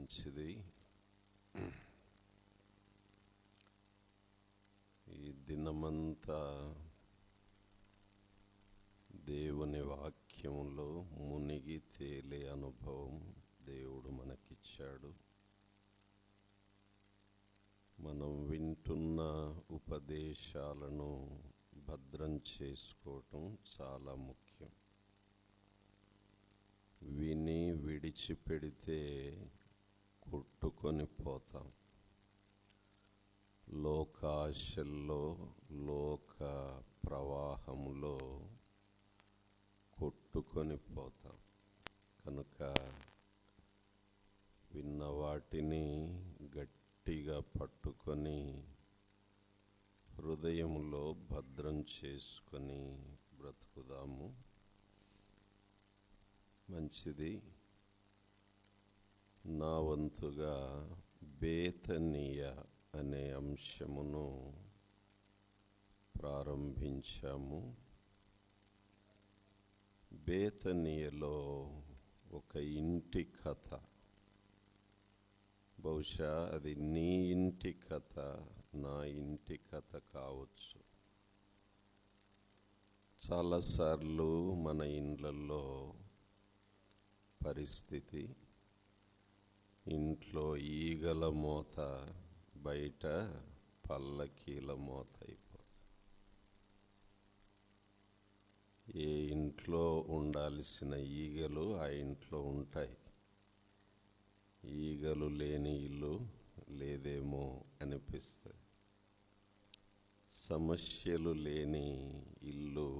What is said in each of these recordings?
మంచిది. ఈ దినమంతా దేవుని వాక్యంలో మునిగి తేలే అనుభవం దేవుడు మనకిచ్చాడు. మనం వింటున్న ఉపదేశాలను భద్రం చేసుకోవటం చాలా ముఖ్యం. విని విడిచిపెడితే కొట్టుకొని పోతాం. లోకాశల్లో, లోక ప్రవాహంలో కొట్టుకొని పోతాం. కనుక విన్న వాటిని గట్టిగా పట్టుకొని హృదయంలో భద్రం చేసుకొని బ్రతుకుదాము. మంచిది. నా వంతుగా బేతనీయ అనే అంశమును ప్రారంభించాము. బేతనీయలో ఒక ఇంటి కథ. బహుశా అది నీ ఇంటి కథ, నా ఇంటి కథ కావచ్చు. చాలాసార్లు మన ఇండ్లలో పరిస్థితి, ఇంట్లో ఈగల మోత, బయట పల్లకీల మోత అయిపోతుంది. ఏ ఇంట్లో ఉండాల్సిన ఈగలు ఆ ఇంట్లో ఉంటాయి. ఈగలు లేని ఇల్లు లేదేమో అనిపిస్తుంది. సమస్యలు లేని ఇల్లు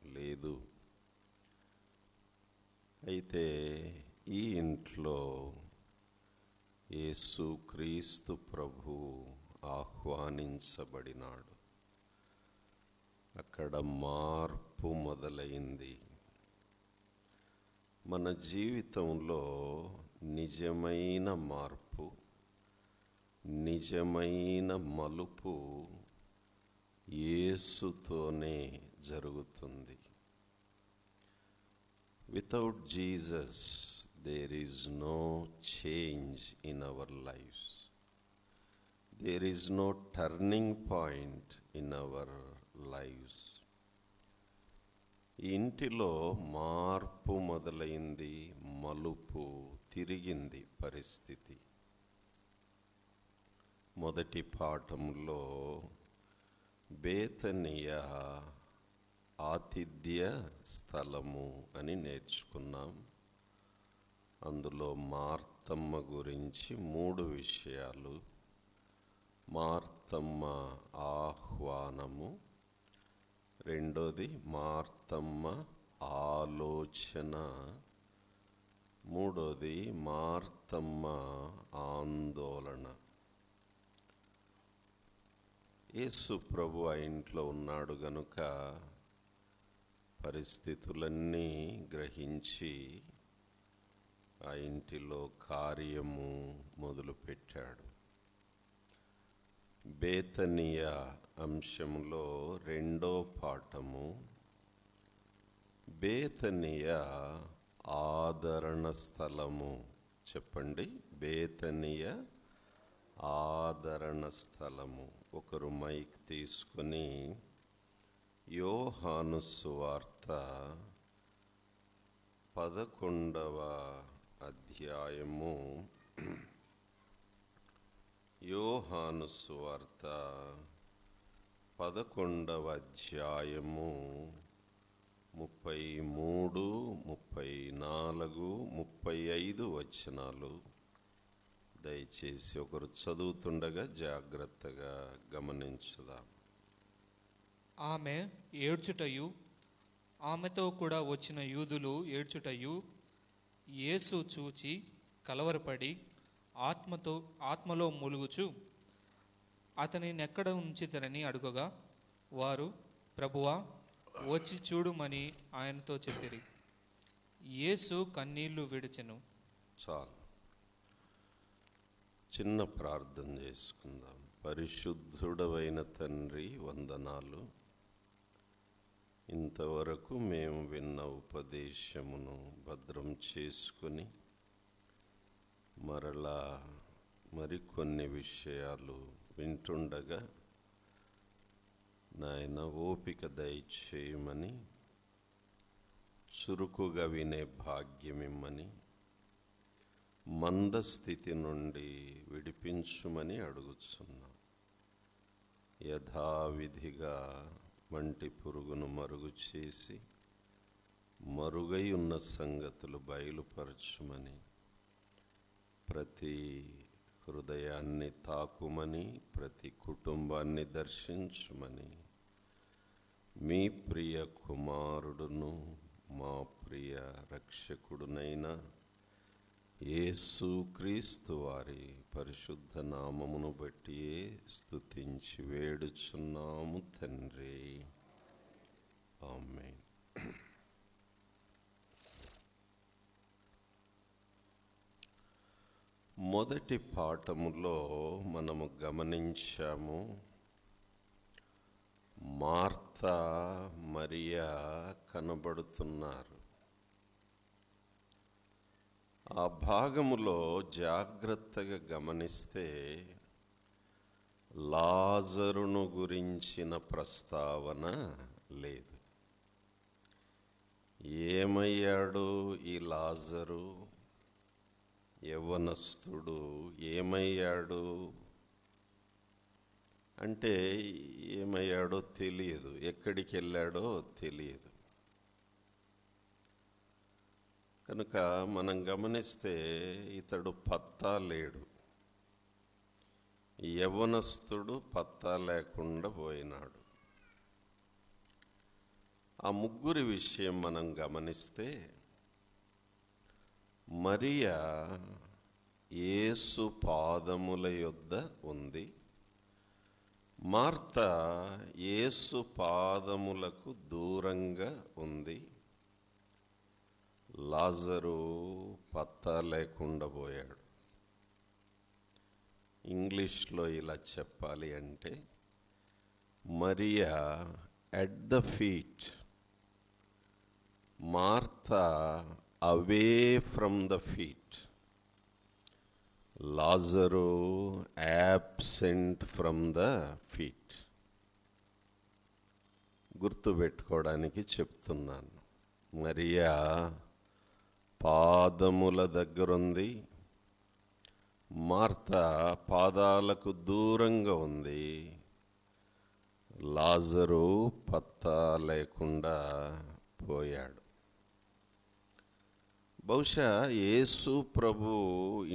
లేదు. అయితే ఈ ఇంట్లో యేసుక్రీస్తు ప్రభు ఆహ్వానించబడినాడు. అక్కడ మార్పు మొదలైంది. మన జీవితంలో నిజమైన మార్పు, నిజమైన మలుపు యేసుతోనే జరుగుతుంది. Without Jesus, there is no change in our lives. There is no turning point in our lives. ఈ ఇంటిలో మార్పు మొదలైంది, మలుపు తిరిగింది పరిస్థితి. మొదటి పాఠంలో బేతనీయ ఆతిథ్య స్థలము అని నేర్చుకున్నాం. అందులో మార్తమ్మ గురించి 3 విషయాలు. మార్తమ్మ ఆహ్వానము, రెండోది మార్తమ్మ ఆలోచన, మూడోది మార్తమ్మ ఆందోళన. యేసు ప్రభు ఆ ఇంట్లో ఉన్నాడు గనుక పరిస్థితులన్నీ గ్రహించి ఆ ఇంటిలో కార్యము మొదలుపెట్టాడు. బేతనీయ అంశంలో 2వ పాఠము బేతనీయ ఆదరణ స్థలము. చెప్పండి, బేతనీయ ఆదరణ స్థలము. ఒకరు మైక్ తీసుకొని యోహాను సువార్త 11వ అధ్యాయము, యోహాను సువార్త 11వ అధ్యాయము 33, 34, 35 వచనాలు దయచేసి ఒకరు చదువుతుండగా జాగ్రత్తగా గమనించుదాం. ఆమె ఏడ్చుటయు, ఆమెతో కూడా వచ్చిన యూదులు ఏడ్చుటయు యేసు చూచి కలవరపడి ఆత్మలో మూలుగుచు అతనిని ఎక్కడ ఉంచితరని అడుగగా వారు, ప్రభువా వచ్చి చూడుమని ఆయనతో చెప్పిరి. యేసు కన్నీళ్లు విడిచెను. చాలు, చిన్న ప్రార్థన చేసుకుందాం. పరిశుద్ధుడవైన తండ్రి, వందనాలు. ఇంతవరకు మేము విన్న ఉపదేశమును భద్రం చేసుకుని మరలా మరికొన్ని విషయాలు వింటుండగా నాయన ఓపిక దయచేయమని, చురుకుగా వినే భాగ్యమిమ్మని, మందస్థితి నుండి విడిపించుమని అడుగుచున్నాం. యథావిధిగా మంటి పురుగును మరుగు చేసి మరుగై ఉన్న సంగతులు బయలుపరచుమని, ప్రతి హృదయాన్ని తాకుమని, ప్రతి కుటుంబాన్ని దర్శించుమని మీ ప్రియ కుమారుడును మా ప్రియ రక్షకుడునైన యేసుక్రీస్తు వారి పరిశుద్ధ నామమును బట్టియే స్తుతించి వేడుచున్నాము తండ్రి. ఆమేన్. మొదటి పాఠములో మనము గమనించాము, మార్తా మరియా కనబడుతున్నారు. ఆ భాగములో జాగ్రత్తగా గమనిస్తే లాజరును గురించిన ప్రస్తావన లేదు. ఏమయ్యాడు ఈ లాజరు? యవ్వనస్తుడు ఏమయ్యాడు అంటే ఏమయ్యాడో తెలియదు, ఎక్కడికి వెళ్ళాడో తెలియదు. కనుక మనం గమనిస్తే ఇతడు పత్తా లేడు. యవ్వనస్తుడు పత్తా లేకుండా పోయినాడు. ఆ ముగ్గురి విషయం మనం గమనిస్తే, మరియా యేసు పాదముల యొద్ద ఉంది. మార్తా యేసు పాదములకు దూరంగా ఉంది. లాజరు పత్తా లేకుండా పోయాడు. ఇంగ్లీష్లో ఇలా చెప్పాలి అంటే, Maria at the feet, Martha away from the feet, Lazarus absent from the feet. గుర్తుపెట్టుకోవడానికి చెప్తున్నాను. మరియా పాదముల దగ్గరుంది, మార్తా పాదాలకు దూరంగా ఉంది. లాజరు పత్తా లేకుండా పోయాడు. బహుశా యేసు ప్రభు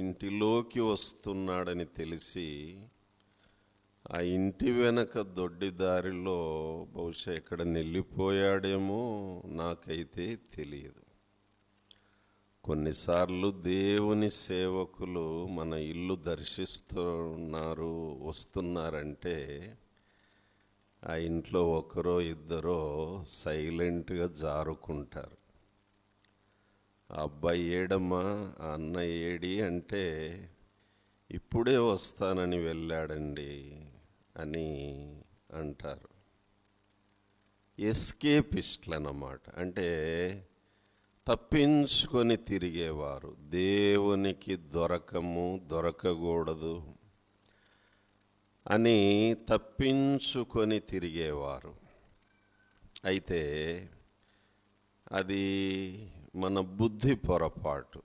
ఇంటిలోకి వస్తున్నాడని తెలిసి ఆ ఇంటి వెనక దొడ్డిదారిలో బహుశా ఎక్కడ వెళ్ళిపోయాడేమో, నాకైతే తెలియదు. కొన్నిసార్లు దేవుని సేవకులు మన ఇల్లు దర్శిస్తున్నారు, వస్తున్నారంటే ఆ ఇంట్లో ఒకరో ఇద్దరో సైలెంట్గా జారుకుంటారు. ఆ అబ్బాయి ఏడమ్మా, ఆ అన్న ఏడి అంటే, ఇప్పుడే వస్తానని వెళ్ళాడండి అని అంటారు. ఎస్కేపిస్ట్లు అన్నమాట. అంటే తప్పించుకొని తిరిగేవారు, దేవునికి దొరకకూడదు అని తప్పించుకొని తిరిగేవారు. అయితే అది మన బుద్ధి పొరపాటు.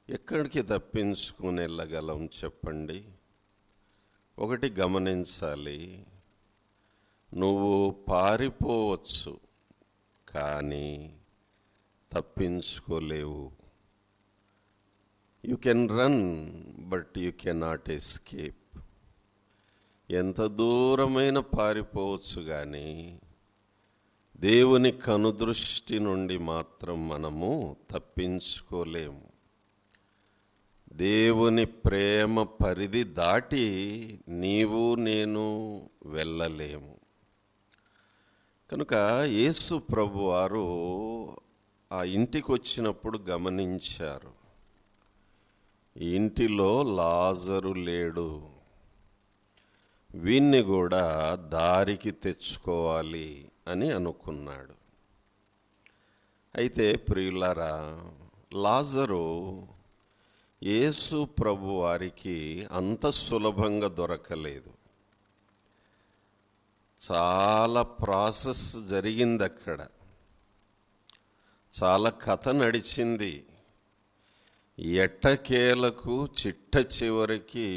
ఎక్కడికి తప్పించుకుని వెళ్ళగలం చెప్పండి? ఒకటి గమనించాలి, నువ్వు పారిపోవచ్చు కానీ తప్పించుకోలేవు. You can run but you cannot escape. ఎంత దూరమైన పారిపోవచ్చు కానీ దేవుని కనుదృష్టి నుండి మాత్రం మనము తప్పించుకోలేము. దేవుని ప్రేమ పరిధి దాటి నీవు నేను వెళ్ళలేము. కనుక యేసు ప్రభువారు ఆ ఇంటికి వచ్చినప్పుడు గమనించారు, ఈ ఇంటిలో లాజరు లేడు, వీణ్ణి కూడా దారికి తెచ్చుకోవాలి అని అనుకున్నాడు. అయితే ప్రియులారా, లాజరు యేసు ప్రభు వారికి అంత సులభంగా దొరకలేదు. చాలా ప్రాసెస్ జరిగింది అక్కడ, చాలా కథ నడిచింది. ఎట్టకేలకు చిట్ట చివరికి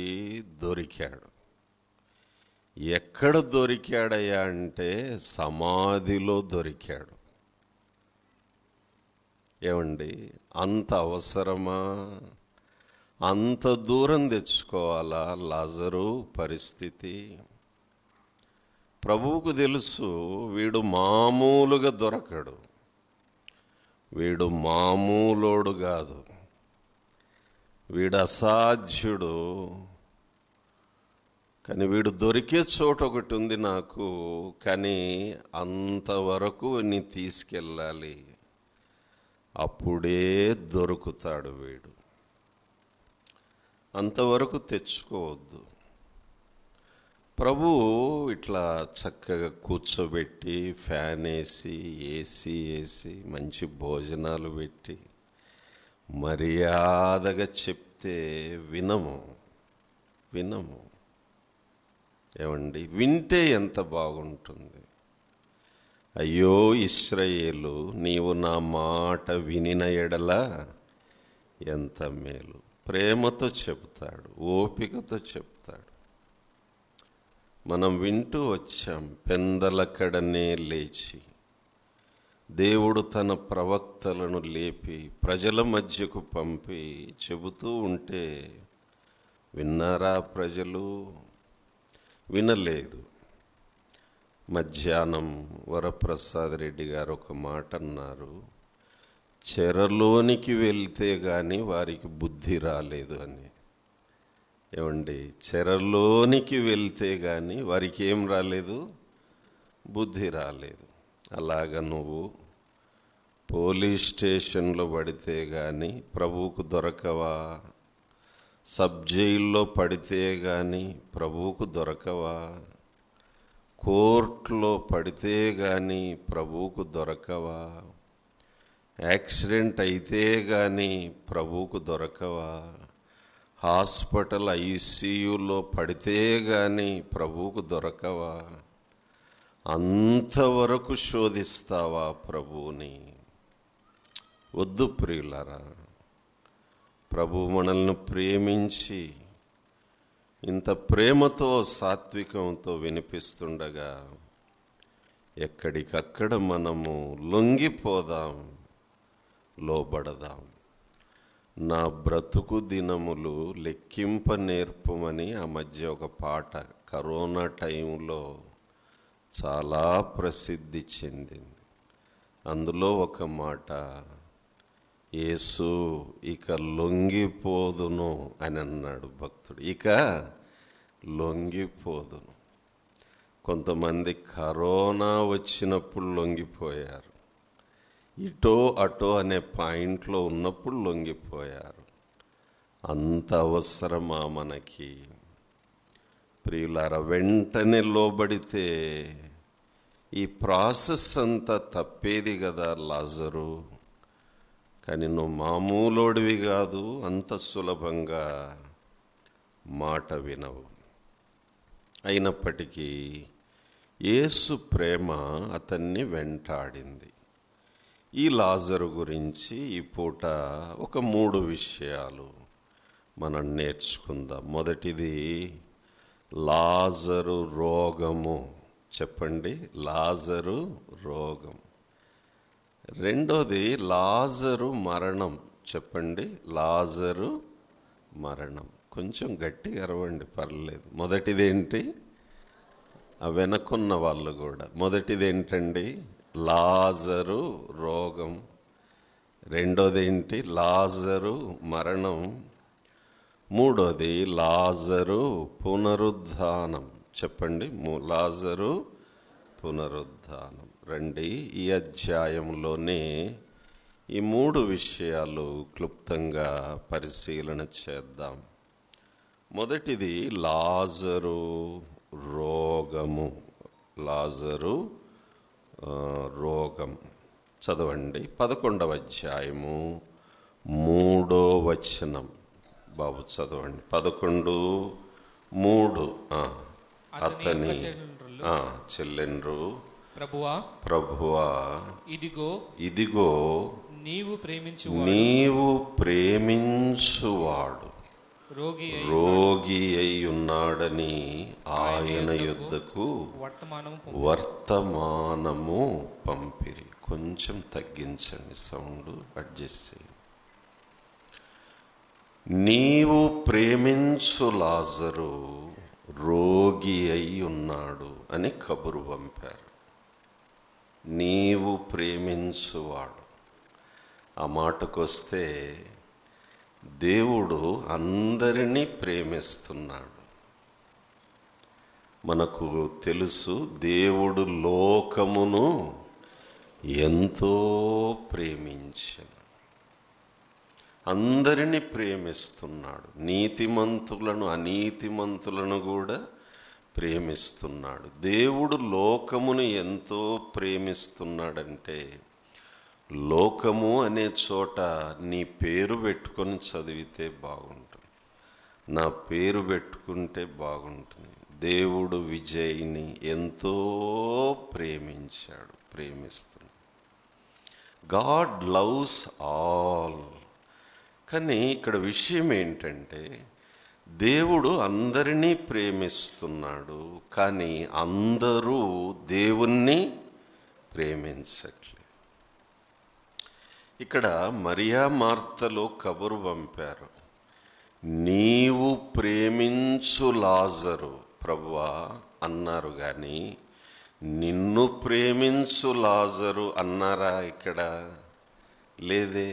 దొరికాడు. ఎక్కడ దొరికాడయ్యా అంటే సమాధిలో దొరికాడు. ఏమండి, అంత అవసరమా? అంత దూరం తెచ్చుకోవాలా లాజరు పరిస్థితి? ప్రభువుకు తెలుసు, వీడు మామూలుగా దొరకడు, వీడు మామూలోడు కాదు, వీడు అసాధ్యుడు. కానీ వీడు దొరికే చోట ఒకటి ఉంది నాకు, కానీ అంతవరకు నీ తీసుకెళ్ళాలి, అప్పుడే దొరుకుతాడు వీడు. అంతవరకు తెచ్చుకోవద్దు. ప్రభు ఇట్లా చక్కగా కూర్చోబెట్టి, ఫ్యాన్ వేసి, ఏసీ వేసి, మంచి భోజనాలు పెట్టి, మర్యాదగా చెప్తే వినము. ఏమండి, వింటే ఎంత బాగుంటుంది. అయ్యో ఇశ్రాయేలు, నీవు నా మాట వినిన ఎడల ఎంత మేలు. ప్రేమతో చెప్తాడు, ఓపికతో చెప్తాడు. మనం వింటూ వచ్చాం. పెందలకడనే లేచి దేవుడు తన ప్రవక్తలను లేపి ప్రజల మధ్యకు పంపి చెబుతూ ఉంటే విన్నారా ప్రజలు? వినలేదు. మధ్యాహ్నం వరప్రసాద్ రెడ్డి గారు ఒక మాట అన్నారు, చెరలోనికి వెళ్తే కానీ వారికి బుద్ధి రాలేదు అని. ఏమండి, చెరలోనికి వెళ్తే కానీ వారికి ఏం రాలేదు? బుద్ధి రాలేదు. అలాగ నువ్వు పోలీస్ స్టేషన్లో పడితే కానీ ప్రభువుకు దొరకవా? సబ్ జైల్లో పడితే కానీ ప్రభువుకు దొరకవా? కోర్టులో పడితే కానీ ప్రభువుకు దొరకవా? యాక్సిడెంట్ అయితే కానీ ప్రభువుకు దొరకవా? హాస్పిటల్ ఐసీయూలో పడితే కానీ ప్రభువుకు దొరకవా? అంతవరకు శోధిస్తావా ప్రభువుని? వద్దు ప్రియులారా. ప్రభు మనల్ని ప్రేమించి ఇంత ప్రేమతో, సాత్వికంతో వినిపిస్తుండగా ఎక్కడికక్కడ మనము లొంగిపోదాం, లోబడదాం. నా బ్రతుకు దినములు లెక్కింప నేర్పమని ఆ మధ్య ఒక పాట కరోనా టైంలో చాలా ప్రసిద్ధి చెందింది. అందులో ఒక మాట, యేసు ఇక లొంగిపోదును అని అన్నాడు భక్తుడు. ఇక లొంగిపోదును. కొంతమంది కరోనా వచ్చినప్పుడు లొంగిపోయారు, ఇటో అటో అనే పాయింట్లో ఉన్నప్పుడు లొంగిపోయారు. అంత అవసరమా మనకి? ప్రియులారా, వెంటనే లోబడితే ఈ ప్రాసెస్ అంతా తప్పేది కదా లాజరు. కానీ నువ్వు మామూలోడివి కాదు, అంత సులభంగా మాట వినవు. అయినప్పటికీ యేసు ప్రేమ అతన్ని వెంటాడింది. ఈ లాజరు గురించి ఈ పూట ఒక 3 విషయాలు మనం నేర్చుకుందాం. మొదటిది లాజరు రోగము. చెప్పండి, లాజరు రోగం. రెండోది లాజరు మరణం. చెప్పండి, లాజరు మరణం. కొంచెం గట్టిగా అరవండి, పర్లేదు. మొదటిదేంటి? వెనకున్న వాళ్ళు కూడా. మొదటిదేంటండి? లాజరు రోగం. రెండోదేంటి? లాజరు మరణం. మూడోది లాజరు పునరుద్ధానం. చెప్పండి, లాజరు పునరుద్ధానం. రండి, ఈ అధ్యాయంలోనే ఈ 3 విషయాలు క్లుప్తంగా పరిశీలన చేద్దాం. మొదటిది లాజరు రోగము. లాజరు రోగం. చదవండి, 11వ అధ్యాయము 3వ వచనం. బాబు చదవండి. 11:3. అతని చెల్లెండ్రు ప్రభువా ఇదిగో నీవు ప్రేమించువాడు రోగి అయి ఉన్నాడని ఆయన యొద్దకు వర్తమానము పంపిరి. కొంచెం తగ్గించండి, సౌండ్ అడ్జస్ట్ చేయండి. నీవు ప్రేమించు లాజరు రోగి అయి ఉన్నాడు అని కబురు పంపారు. నీవు ప్రేమించువాడు. ఆ మాటకొస్తే దేవుడు అందరినీ ప్రేమిస్తున్నాడు. మనకు తెలుసు, దేవుడు లోకమును ఎంతో ప్రేమించెను. అందరినీ ప్రేమిస్తున్నాడు. నీతిమంతులను అనీతిమంతులను కూడా ప్రేమిస్తున్నాడు. దేవుడు లోకమును ఎంతో ప్రేమిస్తున్నాడంటే, లోకము అనే చోట నీ పేరు పెట్టుకొని చదివితే బాగుంటుంది, నా పేరు పెట్టుకుంటే బాగుంటుంది. దేవుడు విజయ్ని ఎంతో ప్రేమిస్తున్నాడు. God loves all. కానీ ఇక్కడ విషయం ఏంటంటే, దేవుడు అందరినీ ప్రేమిస్తున్నాడు, కానీ అందరూ దేవుణ్ణి ప్రేమించట్లేదు. ఇక్కడ మరియా మార్తలో కబురు పంపారు, నీవు ప్రేమించు లాజరు ప్రభువా అన్నారు, కానీ నిన్ను ప్రేమించు లాజరు అన్నారా? ఇక్కడ లేదే.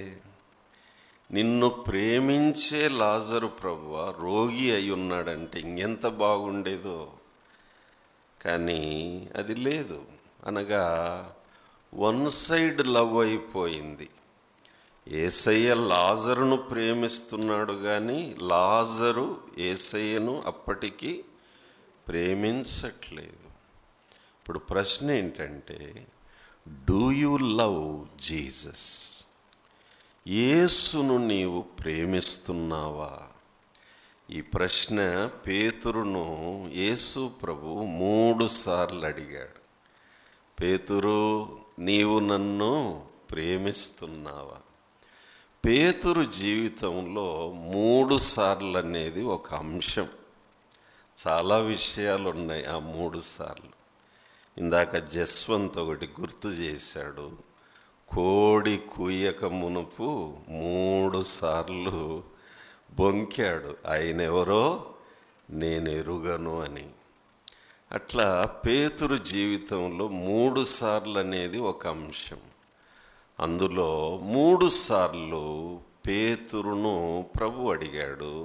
నిన్ను ప్రేమించే లాజరు ప్రభువా రోగి అయి ఉన్నాడంటే ఇంకెంత బాగుండేదో, కానీ అది లేదు. అనగా వన్ సైడ్ లవ్ అయిపోయింది. యేసయ్య లాజరును ప్రేమిస్తున్నాడు, కానీ లాజరు యేసయ్యను అప్పటికి ప్రేమించట్లేదు. ఇప్పుడు ప్రశ్న ఏంటంటే, డూ యు లవ్ జీసస్? యేసును నీవు ప్రేమిస్తున్నావా? ఈ ప్రశ్న పేతురును యేసు ప్రభు 3 సార్లు అడిగాడు. పేతురు, నీవు నన్ను ప్రేమిస్తున్నావా? పేతురు జీవితంలో 3 సార్లు అనేది ఒక అంశం. చాలా విషయాలు ఉన్నాయి ఆ 3 సార్లు. ఇందాక జస్వంత్ ఒకటి గుర్తు చేశాడు. కోడి కూయక మునుపు 3 సార్లు బొంకాడు, ఆయనెవరో నేను ఎరుగను అని. అట్లా పేతురు జీవితంలో 3 సార్లు అనేది ఒక అంశం. అందులో 3 సార్లు పేతురును ప్రభు అడిగాడు,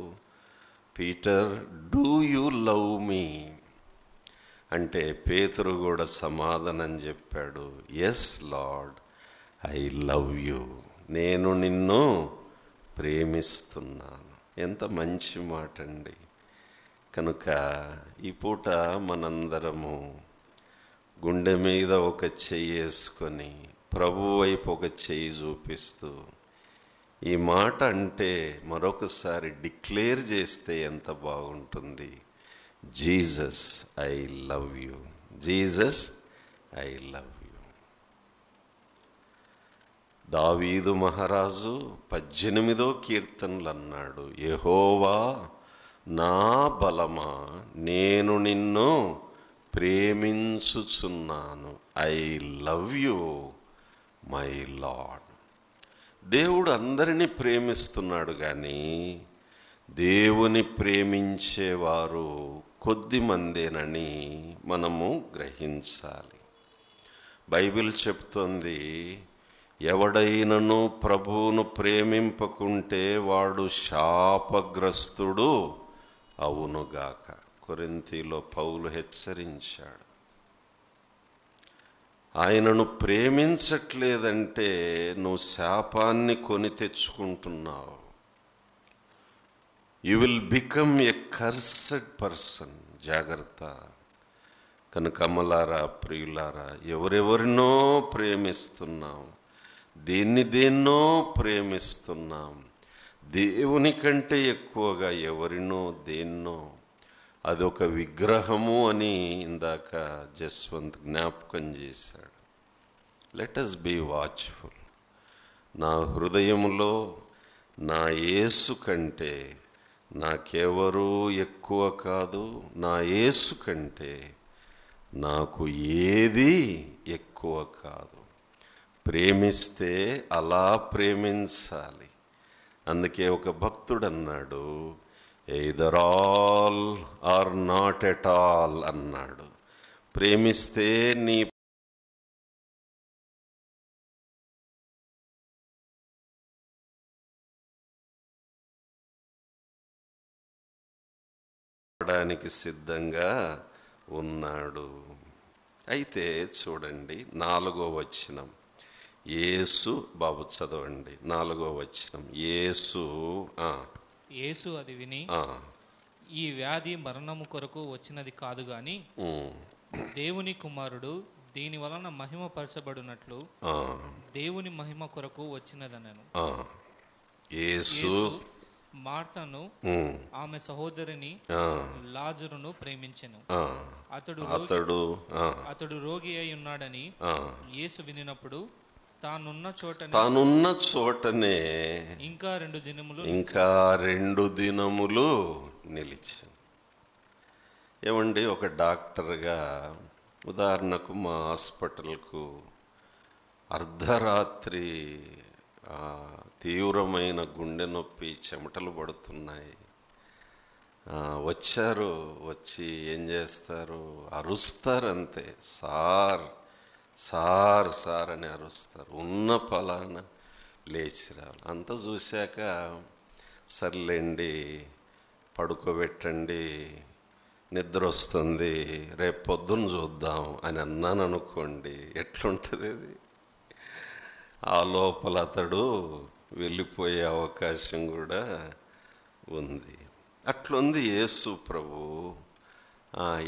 Peter, do you love me? అంటే పేతురు కూడా సమాధానం చెప్పాడు, yes Lord, I love you. నేను నిన్ను ప్రేమిస్తున్నాను. ఎంత మంచి మాట అండి. కనుక ఈ పూట మనందరము గుండె మీద ఒక చెయ్యి వేసుకొని ప్రభు వైపు ఒక చెయ్యి చూపిస్తూ ఈ మాట అంటే మరొకసారి డిక్లేర్ చేస్తే ఎంత బాగుంటుంది. Jesus I love you, Jesus I love you. దావీదు మహారాజు 18వ కీర్తనలు అన్నాడు, యెహోవా నా బలమా, నేను నిన్ను ప్రేమించుచున్నాను. I love you my lord. దేవుడు అందరినీ ప్రేమిస్తున్నాడు, కానీ దేవుని ప్రేమించేవారు కొద్దిమందేనని మనము గ్రహించాలి. బైబిల్ చెప్తోంది, ఎవడైనను ప్రభువును ప్రేమింపకుంటే వాడు శాపగ్రస్తుడు అవునుగాక. కొరింథీలో పౌలు హెచ్చరించాడు. ఆయనను ప్రేమించట్లేదంటే నువ్వు శాపాన్ని కొని తెచ్చుకుంటున్నావు. You will become a cursed person. జాగ్రత్త. కనుక అమలారా, ప్రియులారా, ఎవరెవరినో ప్రేమిస్తున్నాం, దేన్నో ప్రేమిస్తున్నాం. దేవుని కంటే ఎక్కువగా ఎవరినో దేన్నో అదొక విగ్రహము అని ఇందాక జస్వంత్ జ్ఞాపకం చేశాడు. Let us be watchful. నా హృదయంలో నా యేసు కంటే నాకెవరూ ఎక్కువ కాదు, నా యేసు కంటే నాకు ఏది ఎక్కువ కాదు. ప్రేమిస్తే అలా ప్రేమించాలి. అందుకే ఒక భక్తుడు అన్నాడు, either all or not at all అన్నాడు. ప్రేమిస్తే నీ డానికి సిద్ధంగా ఉన్నాడు. అయితే చూడండి 4వ వచనం. యేసు, బాబు చదవండి 4వ వచనం. యేసు అది విని, ఈ వ్యాధి మరణము కొరకు వచ్చినది కాదు గాని దేవుని కుమారుడు దీని వలన మహిమపరచబడినట్లు దేవుని మహిమ కొరకు వచ్చినదనను. యేసు మార్తను ఆమె సహోదరిని లాజరును ప్రేమించెను. అతడు రోగి అయి ఉన్నాడని యేసు వినినప్పుడు తానున్న చోటనే ఇంకా 2 దినములు నిలిచాను. ఏమండి, ఒక డాక్టర్గా ఉదాహరణకు మా హాస్పిటల్కు అర్ధరాత్రి తీవ్రమైన గుండె నొప్పి, చెమటలు పడుతున్నాయి, వచ్చి ఏం చేస్తారు, అరుస్తారు అంతే. సార్ సార్ సార్ అని అరుస్తారు. ఉన్న పలాన లేచి రావాలి. అంతా చూశాక సర్లేండి పడుకోబెట్టండి, నిద్ర వస్తుంది, రేపు పొద్దున్న చూద్దాం అని అన్నాను అనుకోండి, ఎట్లుంటుంది అది? ఆ లోపల అతడు వెళ్ళిపోయే అవకాశం కూడా ఉంది. అట్లుంది యేసు ప్రభు.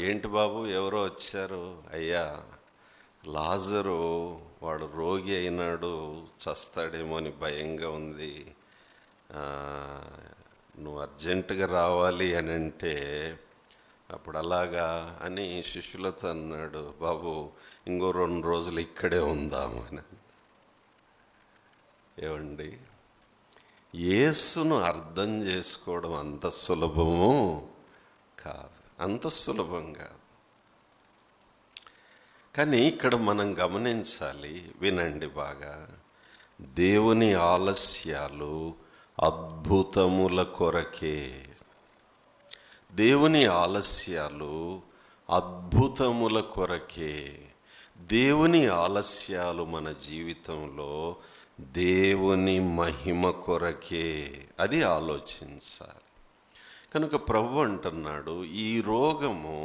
ఏంటి బాబు, ఎవరో వచ్చారు? అయ్యా, లాజరు వాడు రోగి అయినాడు, చస్తాడేమో అని భయంగా ఉంది, నువ్వు అర్జెంటుగా రావాలి అని అంటే, అప్పుడు అలాగా అని శిష్యులతో అన్నాడు, బాబు ఇంకో 2 రోజులు ఇక్కడే ఉందామని. ఏమండి, యేసును అర్థం చేసుకోవడం అంత సులభము కాదు, అంత సులభం కాదు. కానీ ఇక్కడ మనం గమనించాలి, వినండి బాగా. దేవుని ఆలస్యాలు అద్భుతముల కొరకే. దేవుని ఆలస్యాలు అద్భుతముల కొరకే. దేవుని ఆలస్యాలు మన జీవితంలో దేవుని మహిమ కొరకే. అది ఆలోచించాలి. కనుక ప్రభు అంటున్నాడు, ఈ రోగము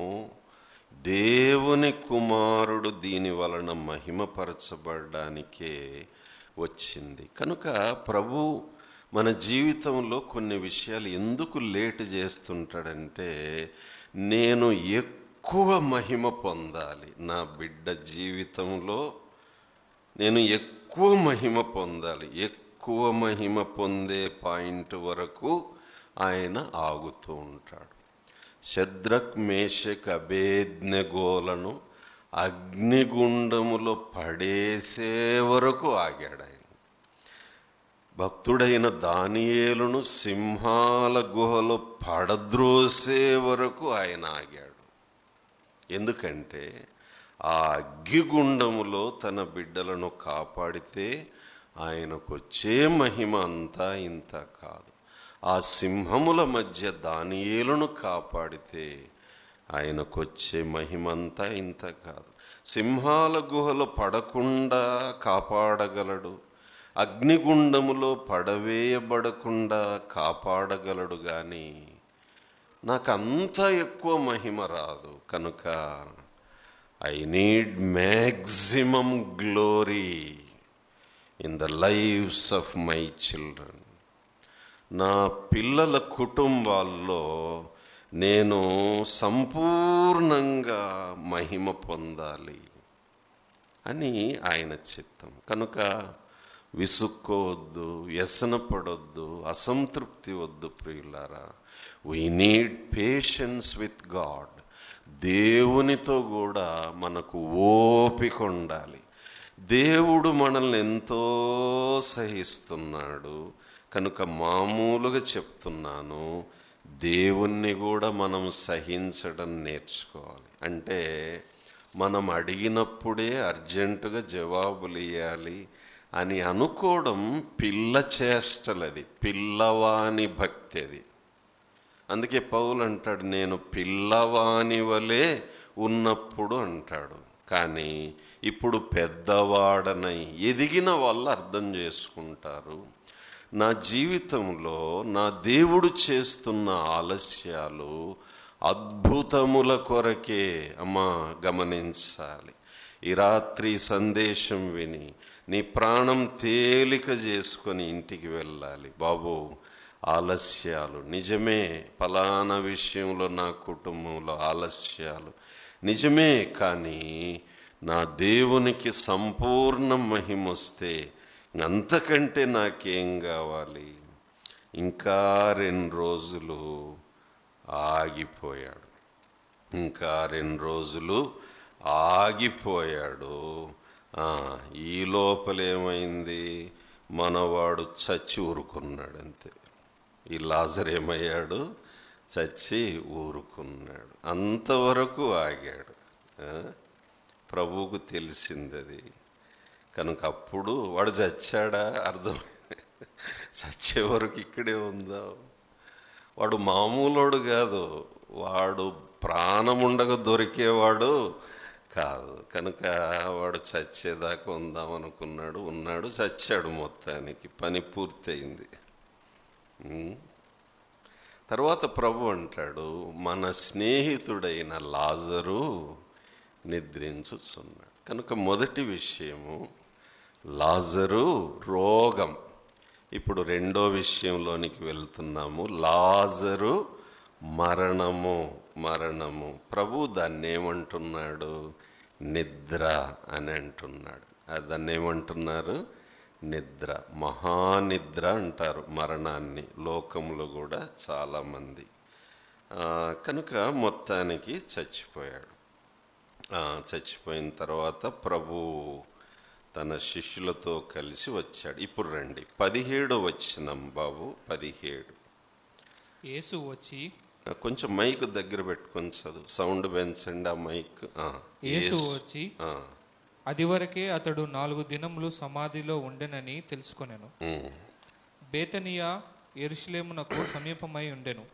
దేవుని కుమారుడు దీని వలన మహిమపరచబడడానికే వచ్చింది. కనుక ప్రభు మన జీవితంలో కొన్ని విషయాలు ఎందుకు లేట్ చేస్తుంటాడంటే, నేను ఎక్కువ మహిమ పొందాలి, నా బిడ్డ జీవితంలో నేను ఎక్కువ మహిమ పొందాలి. ఎక్కువ మహిమ పొందే పాయింట్ వరకు ఆయన ఆగుతూ ఉంటాడు. శద్రక్, మేషక్, అబేద్నెగోలను అగ్నిగుండములో పడేసే వరకు ఆగాడు ఆయన. భక్తుడైన దానియేలును సింహాల గుహలో పడద్రోసే వరకు ఆయన ఆగాడు. ఎందుకంటే ఆ అగ్గిగుండములో తన బిడ్డలను కాపాడితే ఆయనకు వచ్చే మహిమ అంతా ఇంత కాదు. ఆ సింహముల మధ్య దానియేలును కాపాడితే ఆయనకు వచ్చే మహిమంతా ఇంత కాదు. సింహాల గుహలో పడకుండా కాపాడగలడు, అగ్నిగుండములో పడవేయబడకుండా కాపాడగలడు, కానీ నాకు అంత ఎక్కువ మహిమ రాదు. కనుక I need maximum glory in the lives of my children. నా పిల్లల కుటుంబాల్లో నేను సంపూర్ణంగా మహిమ పొందాలి అని ఆయన చిత్తం. కనుక విసుక్కోవద్దు, వ్యసన పడొద్దు, అసంతృప్తి వద్దు ప్రియులారా. We need patience with God. దేవునితో కూడా మనకు ఓపిక ఉండాలి. దేవుడు మనల్ని ఎంతో సహిస్తున్నాడు కనుక మామూలుగా చెప్తున్నాను, దేవుణ్ణి కూడా మనం సహించడం నేర్చుకోవాలి. అంటే మనం అడిగినప్పుడే అర్జెంటుగా జవాబులు ఇవ్వాలి అని అనుకోవడం పిల్ల చేష్టలది, పిల్లవాని భక్తి అది. అందుకే పౌలు అంటాడు, నేను పిల్లవాని వలె ఉన్నప్పుడు అంటాడు. కానీ ఇప్పుడు పెద్దవాడనై ఎదిగిన వాళ్ళు అర్థం చేసుకుంటారు, నా జీవితంలో నా దేవుడు చేస్తున్న ఆలస్యాలు అద్భుతముల కొరకే. అమ్మా గమనించాలి. ఈ రాత్రి సందేశం విని నీ ప్రాణం తేలిక చేసుకొని ఇంటికి వెళ్ళాలి. బాబు, ఆలస్యాలు నిజమే, ఫలానా విషయంలో నా కుటుంబంలో ఆలస్యాలు నిజమే, కానీ నా దేవునికి సంపూర్ణ మహిమ వస్తే అంతకంటే నాకేం కావాలి? ఇంకా 2 రోజులు ఆగిపోయాడు, ఇంకా 2 రోజులు ఆగిపోయాడు. ఈ లోపలేమైంది? మనవాడు చచ్చి ఊరుకున్నాడు అంతే. ఈ లాజరు ఏమయ్యాడు? చచ్చి ఊరుకున్నాడు. అంతవరకు ఆగాడు. ప్రభువుకు తెలిసింది అది. కనుక అప్పుడు వాడు చచ్చాడా? అర్థం చచ్చే వరకు ఇక్కడే ఉందా? వాడు మామూలోడు కాదు, వాడు ప్రాణముండగా దొరికేవాడు కాదు. కనుక వాడు చచ్చేదాకా ఉందామనుకున్నాడు, ఉన్నాడు, చచ్చాడు. మొత్తానికి పని పూర్తయింది. తర్వాత ప్రభు అంటాడు, మన స్నేహితుడైన లాజరు నిద్రించుచున్నాడు. కనుక మొదటి విషయము లాజరు రోగం. ఇప్పుడు రెండో విషయంలోనికి వెళ్తున్నాము. లాజరు మరణము. ప్రభు దాన్ని ఏమంటున్నాడు? నిద్ర అని అంటున్నాడు. దాన్ని ఏమంటున్నారు? నిద్ర. మహానిద్ర అంటారు మరణాన్ని లోకంలో కూడా చాలామంది. కనుక మొత్తానికి చచ్చిపోయాడు. చచ్చిపోయిన తర్వాత ప్రభు తన శిష్యులతో కలిసి వచ్చాడు. ఇప్పుడు రండి 17వ వచనం బాబు. 17. యేసు వచ్చి, కొంచెం మైక్ దగ్గర పెట్టుకొని చదువు, సౌండ్ పెంచండి ఆ మైక్. యేసు వచ్చి, అది వరకే అతడు 4 దినములు సమాధిలో ఉండెనని తెలుసుకొనెను. బేతనియా యెరూషలేమునకు సమీపమై ఉండెను.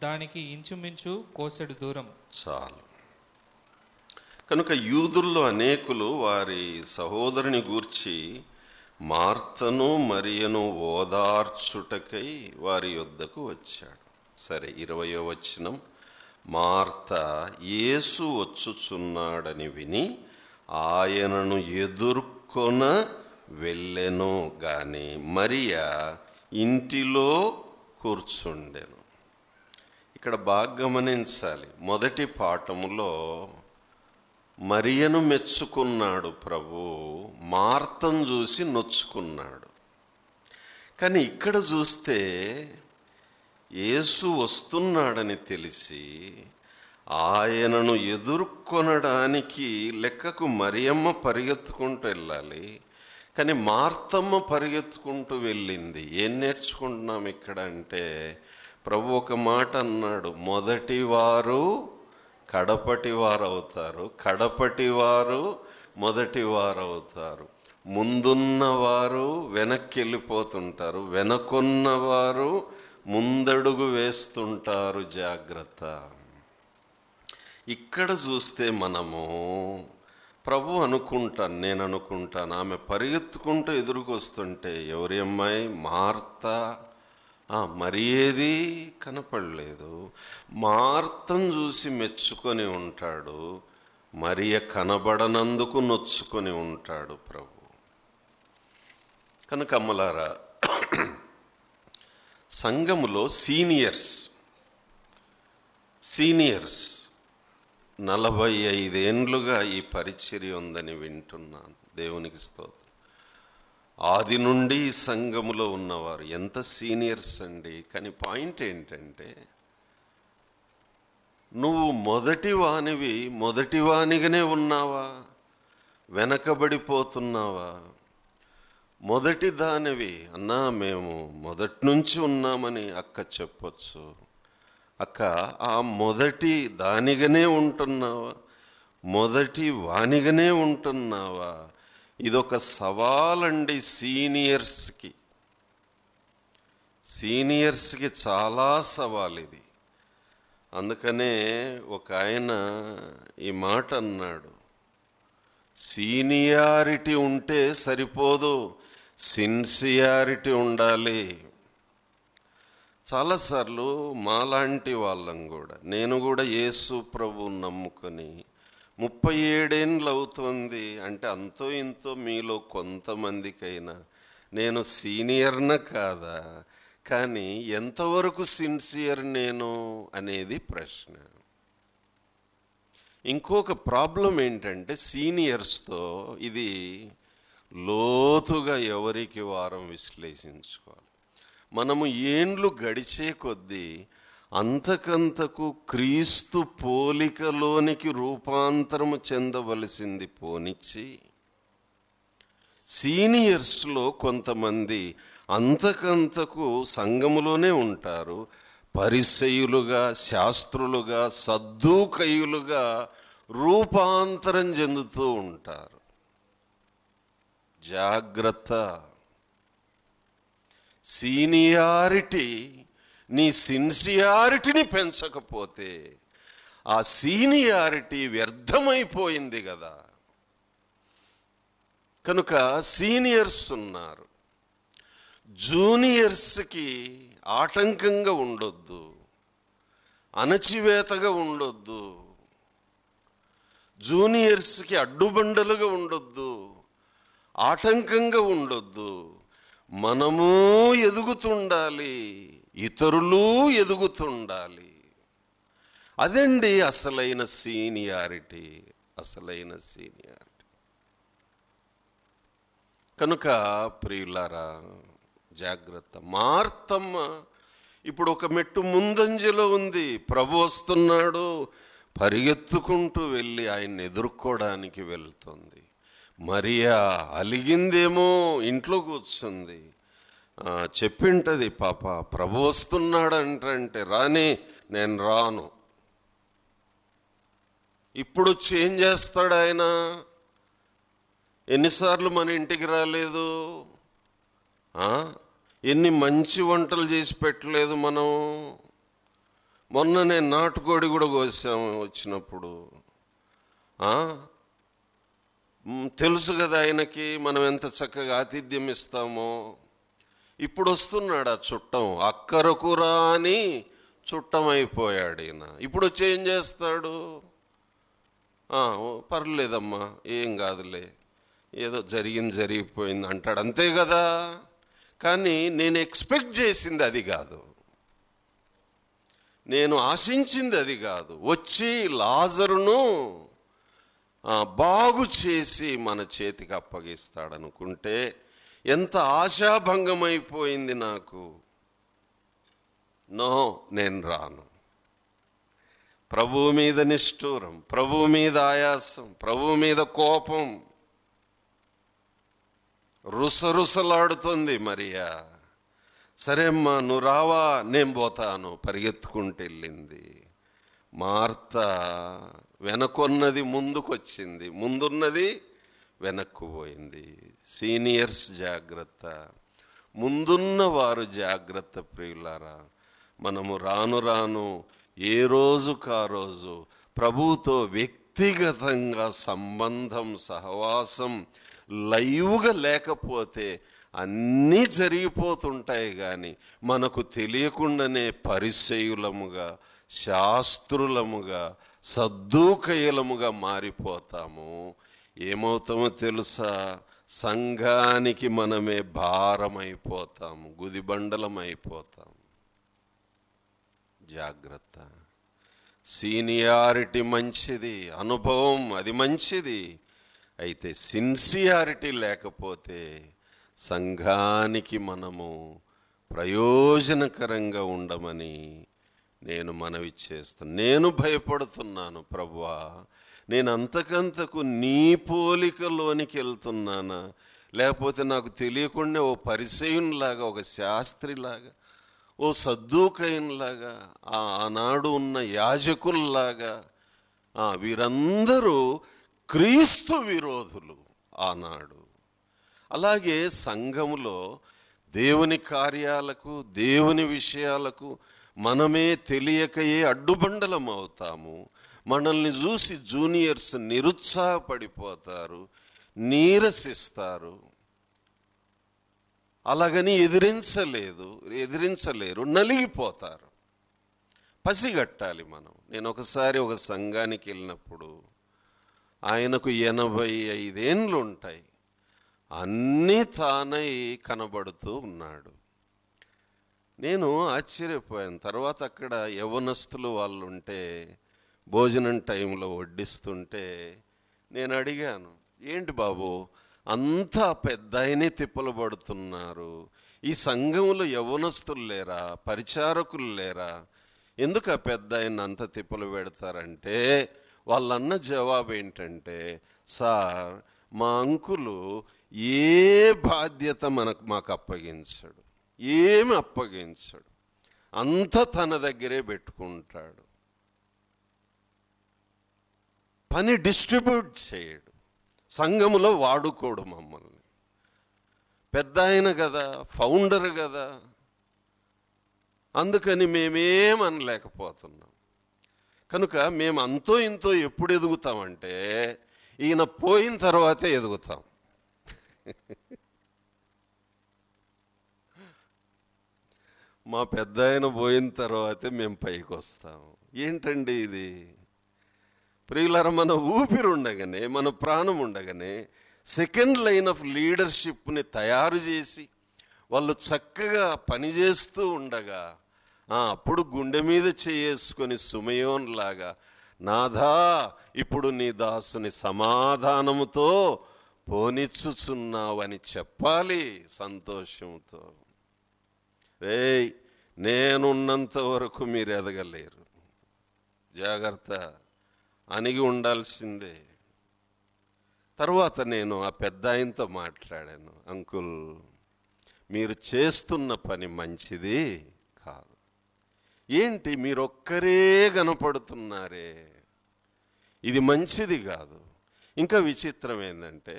దానికి ఇంచుమించు కోసెడు దూరం. చాలు. కనుక యూదుల్లో అనేకులు వారి సహోదరుని గూర్చి మార్తను మరియను ఓదార్చుటకై వారి యొద్దకు వచ్చాడు. సరే, 20వ వచనం. మార్త యేసు వచ్చుచున్నాడని విని ఆయనను ఎదుర్కొన వెళ్ళెను గాని మరియా ఇంటిలో కూర్చుండెను. ఇక్కడ బాగా గమనించాలి. మొదటి పాఠములో మరియను మెచ్చుకున్నాడు ప్రభు, మార్తను చూసి నొచ్చుకున్నాడు. కానీ ఇక్కడ చూస్తే యేసు వస్తున్నాడని తెలిసి ఆయనను ఎదుర్కొనడానికి లెక్కకు మరియమ్మ పరిగెత్తుకుంటూ వెళ్ళాలి, కానీ మార్తమ్మ పరిగెత్తుకుంటూ వెళ్ళింది. ఏం నేర్చుకుంటున్నాం ఇక్కడ అంటే, ప్రభు ఒక మాట అన్నాడు, మొదటివారు కడపటివారు అవుతారు, కడపటివారు మొదటివారు అవుతారు. ముందున్నవారు వెనక్కి వెళ్ళిపోతుంటారు, వెనకున్నవారు ముందడుగు వేస్తుంటారు. జాగ్రత్త. ఇక్కడ చూస్తే మనము ప్రభు అనుకుంటాను, నేను అనుకుంటాను, ఆమె పరిగెత్తుకుంటూ ఎదురుకొస్తుంటే ఎవరి అమ్మాయి? మార్త. మరి ఏది కనపడలేదు. మార్తను చూసి మెచ్చుకొని ఉంటాడు, మరియ కనబడనందుకు నొచ్చుకొని ఉంటాడు ప్రభు. కనుక అమ్మలారా, సంఘములో సీనియర్స్ 45 ఏండ్లుగా ఈ పరిచర్య ఉందని వింటున్నాను. దేవునికి స్తోత్రం. ఆది నుండి సంఘములో ఉన్నవారు ఎంత సీనియర్స్ అండి. కానీ పాయింట్ ఏంటంటే, నువ్వు మొదటి వానిగానే ఉన్నావా, వెనకబడిపోతున్నావా? మొదటి దానివి అన్నా, మేము మొదటి నుంచి ఉన్నామని అక్క చెప్పొచ్చు. అక్క, ఆ మొదటి దానిగానే ఉంటున్నావా, మొదటి వానిగానే ఉంటున్నావా? ఇదొక సవాలండి సీనియర్స్కి చాలా సవాల్ ఇది. అందుకనే ఒక ఆయన ఈ మాట అన్నాడు, సీనియారిటీ ఉంటే సరిపోదు, సిన్సియారిటీ ఉండాలి. చాలాసార్లు మాలాంటి వాళ్ళం కూడా, నేను కూడా యేసు ప్రభువుని నమ్ముకొని 37 ఏళ్ళు అవుతుంది అంటే, అంతో ఇంతో మీలో కొంతమందికైనా నేను సీనియర్న కాదా, కానీ ఎంతవరకు సిన్సియర్ నేను అనేది ప్రశ్న. ఇంకొక ప్రాబ్లం ఏంటంటే, సీనియర్స్తో ఇది లోతుగా ఎవరికి వారం విశ్లేషించుకోవాలి. మనము ఏండ్లు గడిచే కొద్దీ అంతకంతకు క్రీస్తు పోలికలోనికి రూపాంతరము చెందవలసింది పోనిచ్చి, సీనియర్స్లో కొంతమంది అంతకంతకు సంఘములోనే ఉంటారు, పరిసయ్యులుగా, శాస్త్రులుగా, సద్దూకయ్యులుగా రూపాంతరం చెందుతూ ఉంటారు. జాగ్రత్త. సీనియారిటీ నీ సిన్సియారిటీని పెంచకపోతే ఆ సీనియారిటీ వ్యర్థమైపోయింది కదా. కనుక సీనియర్స్ ఉన్నారు, జూనియర్స్కి ఆటంకంగా ఉండొద్దు, అణచివేతగా ఉండొద్దు, జూనియర్స్కి అడ్డుబండలుగా ఉండొద్దు, ఆటంకంగా ఉండొద్దు. మనము ఎదుగుతుండాలి, ఇతరులు ఎదుగుతుండాలి. అదండి అసలైన సీనియారిటీ. కనుక ప్రియులారా, జాగ్రత్త. మార్తమ్మ ఇప్పుడు ఒక మెట్టు ముందంజలో ఉంది. ప్రభు వస్తున్నాడు, పరిగెత్తుకుంటూ వెళ్ళి ఆయన్ని ఎదుర్కోవడానికి వెళ్తుంది. మరియా అలిగిందేమో, ఇంట్లో కూర్చుంది. చెప్పింటది, పాప ప్రభు వస్తున్నాడంటే రాని, నేను రాను. ఇప్పుడు ఏం చేస్తాడు ఆయన? ఎన్నిసార్లు మన ఇంటికి రాలేదు? ఎన్ని మంచి వంటలు చేసి పెట్టలేదు మనం. మొన్న నేను నాటుకోడి కూడా కోసాము వచ్చినప్పుడు. తెలుసు కదా ఆయనకి మనం ఎంత చక్కగా ఆతిథ్యం ఇస్తామో. ఇప్పుడు వస్తున్నాడు ఆ చుట్టం, అక్కరకు రాని చుట్టం అయిపోయాడు ఈయన. ఇప్పుడు వచ్చి ఏం చేస్తాడు? పర్లేదమ్మా, ఏం కాదులే, ఏదో జరిగిపోయింది అంటాడు, అంతే కదా. కానీ నేను ఎక్స్పెక్ట్ చేసింది అది కాదు, నేను ఆశించింది అది కాదు. వచ్చి లాజరును బాగు చేసి మన చేతికి అప్పగిస్తాడనుకుంటే ఎంత ఆశాభంగమైపోయింది నాకు. నో, నేను రాను. ప్రభువు మీద నిష్ఠూరం, ప్రభువు మీద ఆయాసం, ప్రభువు మీద కోపం రుసరుసలాడుతుంది మరియా. సరే అమ్మా, నువ్వు రావా, నేను పోతాను, పరిగెత్తుకుంటూ వెళ్ళింది. మార్త వెనకొన్నది ముందుకొచ్చింది, ముందున్నది వెనక్కు పోయింది. సీనియర్స్ జాగ్రత్త, ముందున్న వారు జాగ్రత్త. ప్రియులారా, మనము రాను రాను ఏ రోజుకా రోజు ప్రభువుతో వ్యక్తిగతంగా సంబంధం, సహవాసం లైవ్గా లేకపోతే అన్నీ జరిగిపోతుంటాయి. కానీ మనకు తెలియకుండానే పరిసయ్యులముగా, శాస్త్రులముగా, సద్దూకయ్యులముగా మారిపోతాము. ఏమవుతామో తెలుసా? సంఘానికి మనమే భారమైపోతాము, గుదిబండలం అయిపోతాం. జాగ్రత్త. సీనియారిటీ మంచిది, అనుభవం అది మంచిది. అయితే సిన్సియారిటీ లేకపోతే సంఘానికి మనము ప్రయోజనకరంగా ఉండమని నేను మనవి చేస్తాను. నేను భయపడుతున్నాను ప్రభువా, నేను అంతకంతకు నీ పోలికలోనికి వెళ్తున్నానా, లేకపోతే నాకు తెలియకుండా ఓ పరిసయునిలాగా, ఒక శాస్త్రిలాగా, ఓ సద్దూకయునిలాగా, ఆనాడు ఉన్న యాజకుల్లాగా, వీరందరూ క్రీస్తు విరోధులు ఆనాడు. అలాగే సంఘములో దేవుని కార్యాలకు, దేవుని విషయాలకు మనమే తెలియకయే అడ్డుబండలం అవుతాము. మనల్ని చూసి జూనియర్స్ నిరుత్సాహపడిపోతారు, నీరసిస్తారు. అలాగని ఎదిరించలేరు, నలిగిపోతారు. పసిగట్టాలి మనం. నేను ఒకసారి ఒక సంఘానికి వెళ్ళినప్పుడు ఆయనకు 85 ఏండ్లు ఉంటాయి. అన్నీ తానై కనబడుతూ ఉన్నాడు. నేను ఆశ్చర్యపోయాను. తర్వాత అక్కడ యవ్వనస్తులు వాళ్ళు ఉంటే భోజనం టైంలో వడ్డిస్తుంటే నేను అడిగాను, ఏంటి బాబు అంతా పెద్ద ఆయనే తిప్పలు పడుతున్నారు, ఈ సంఘంలో యవ్వనస్తులు లేరా, పరిచారకులు లేరా, ఎందుకు ఆ పెద్ద ఆయన అంత తిప్పలు పెడతారంటే వాళ్ళన్న జవాబు ఏంటంటే, సార్ మా అంకులు ఏ బాధ్యత మాకు అప్పగించడు, ఏమి అప్పగించడు, అంతా తన దగ్గరే పెట్టుకుంటాడు, పని డిస్ట్రిబ్యూట్ చేయడు, సంఘములో వాడుకోడు మమ్మల్ని. పెద్ద ఆయన కదా, ఫౌండర్ కదా, అందుకని మేమేమనలేకపోతున్నాం. కనుక మేము అంతో ఇంతో ఎప్పుడు ఎదుగుతామంటే ఈయన పోయిన తర్వాతే ఎదుగుతాం. మా పెద్ద ఆయన పోయిన తర్వాతే మేము పైకి వస్తాము. ఏంటండి ఇది? ప్రియులారా, మన ఊపిరి ఉండగానే, మన ప్రాణం ఉండగానే సెకండ్ లైన్ ఆఫ్ లీడర్షిప్ని తయారు చేసి వాళ్ళు చక్కగా పనిచేస్తూ ఉండగా అప్పుడు గుండె మీద చేసుకొని సుమయోన్ లాగా, నాథా ఇప్పుడు నీ దాసుని సమాధానముతో పోనిచ్చుచున్నావని చెప్పాలి సంతోషంతో. రేయ్, నేనున్నంత వరకు మీరు ఎదగలేరు, జాగ్రత్త, అణిగి ఉండాల్సిందే. తర్వాత నేను ఆ పెద్ద ఆయనతో మాట్లాడాను, అంకుల్ మీరు చేస్తున్న పని మంచిది కాదు. ఏంటి మీరొక్కరే కనపడుతున్నారే, ఇది మంచిది కాదు. ఇంకా విచిత్రం ఏంటంటే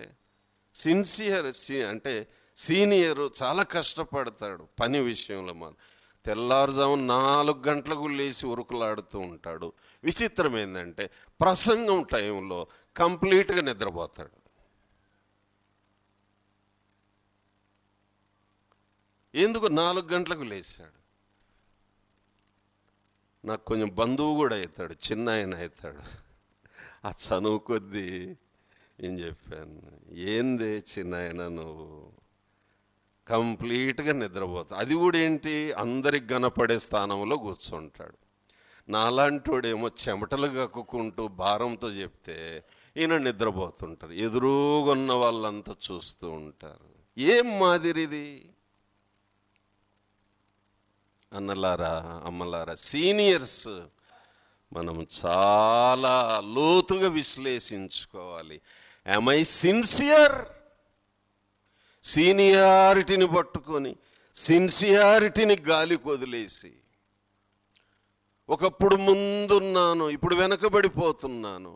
సీనియరు చాలా కష్టపడతాడు పని విషయంలో. మనం తెల్లారుజాము 4 గంటలకు లేచి ఉరుకులాడుతూ ఉంటాడు. విచిత్రం ఏంటంటే ప్రసంగం టైంలో కంప్లీట్గా నిద్రపోతాడు. ఎందుకు 4 గంటలకు లేచాడు? నాకు కొంచెం బంధువు కూడా అవుతాడు, చిన్న ఆయన అవుతాడు. ఆ చనువు కొద్దీ ఏం చెప్పాను, ఏందే చిన్న ఆయన నువ్వు కంప్లీట్గా నిద్రపోతావు. అది కూడా ఏంటి, అందరికి కనపడే స్థానంలో కూర్చుంటాడు. నాలాంటోడేమో చెమటలు కక్కుకుంటూ భారంతో చెప్తే ఈయన నిద్రపోతుంటారు. ఎదురుగున్న వాళ్ళంతా చూస్తూ ఉంటారు. ఏం మాదిరిది? అన్నలారా, అమ్మలారా, సీనియర్స్ మనం చాలా లోతుగా విశ్లేషించుకోవాలి. Am I sincere? సీనియారిటీని పట్టుకొని సిన్సియారిటీని గాలికి వదిలేసి, ఒకప్పుడు ముందున్నాను ఇప్పుడు వెనకబడిపోతున్నాను.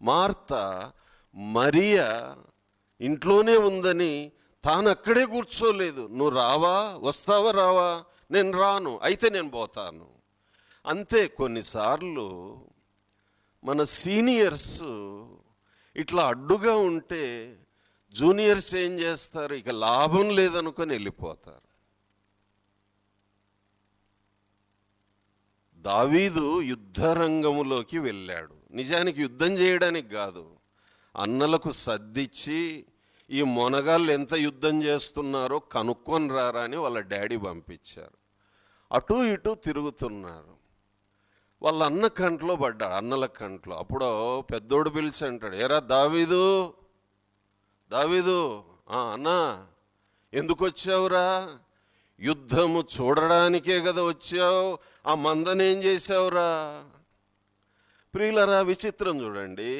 మార్తా మరియా ఇంట్లోనే ఉందని తాను అక్కడే కూర్చోలేదు. నువ్వు రావా, వస్తావా, రావా? నేను రాను, అయితే నేను పోతాను. అంతే. కొన్నిసార్లు మన సీనియర్స్ ఇట్లా అడ్డుగా ఉంటే జూనియర్స్ ఏం చేస్తారు, ఇక లాభం లేదనుకొని వెళ్ళిపోతారు. దావీదు యుద్ధరంగములోకి వెళ్ళాడు. నిజానికి యుద్ధం చేయడానికి కాదు, అన్నలకు సర్దిచ్చి ఈ మొనగాళ్ళు ఎంత యుద్ధం చేస్తున్నారో కనుక్కొని రారా అని వాళ్ళ డాడీ పంపించారు. అటు ఇటు తిరుగుతున్నారు. వాళ్ళ అన్న కంట్లో పడ్డాడు, అన్నల కంట్లో. అప్పుడు పెద్దోడు పిలిచి అంటాడు, ఏరా దావీదు, దావీదు, అన్నా ఎందుకు వచ్చావురా? యుద్ధము చూడడానికే కదా వచ్చావు. ఆ మందనేం చేశావురా? ప్రియులరా, విచిత్రం చూడండి.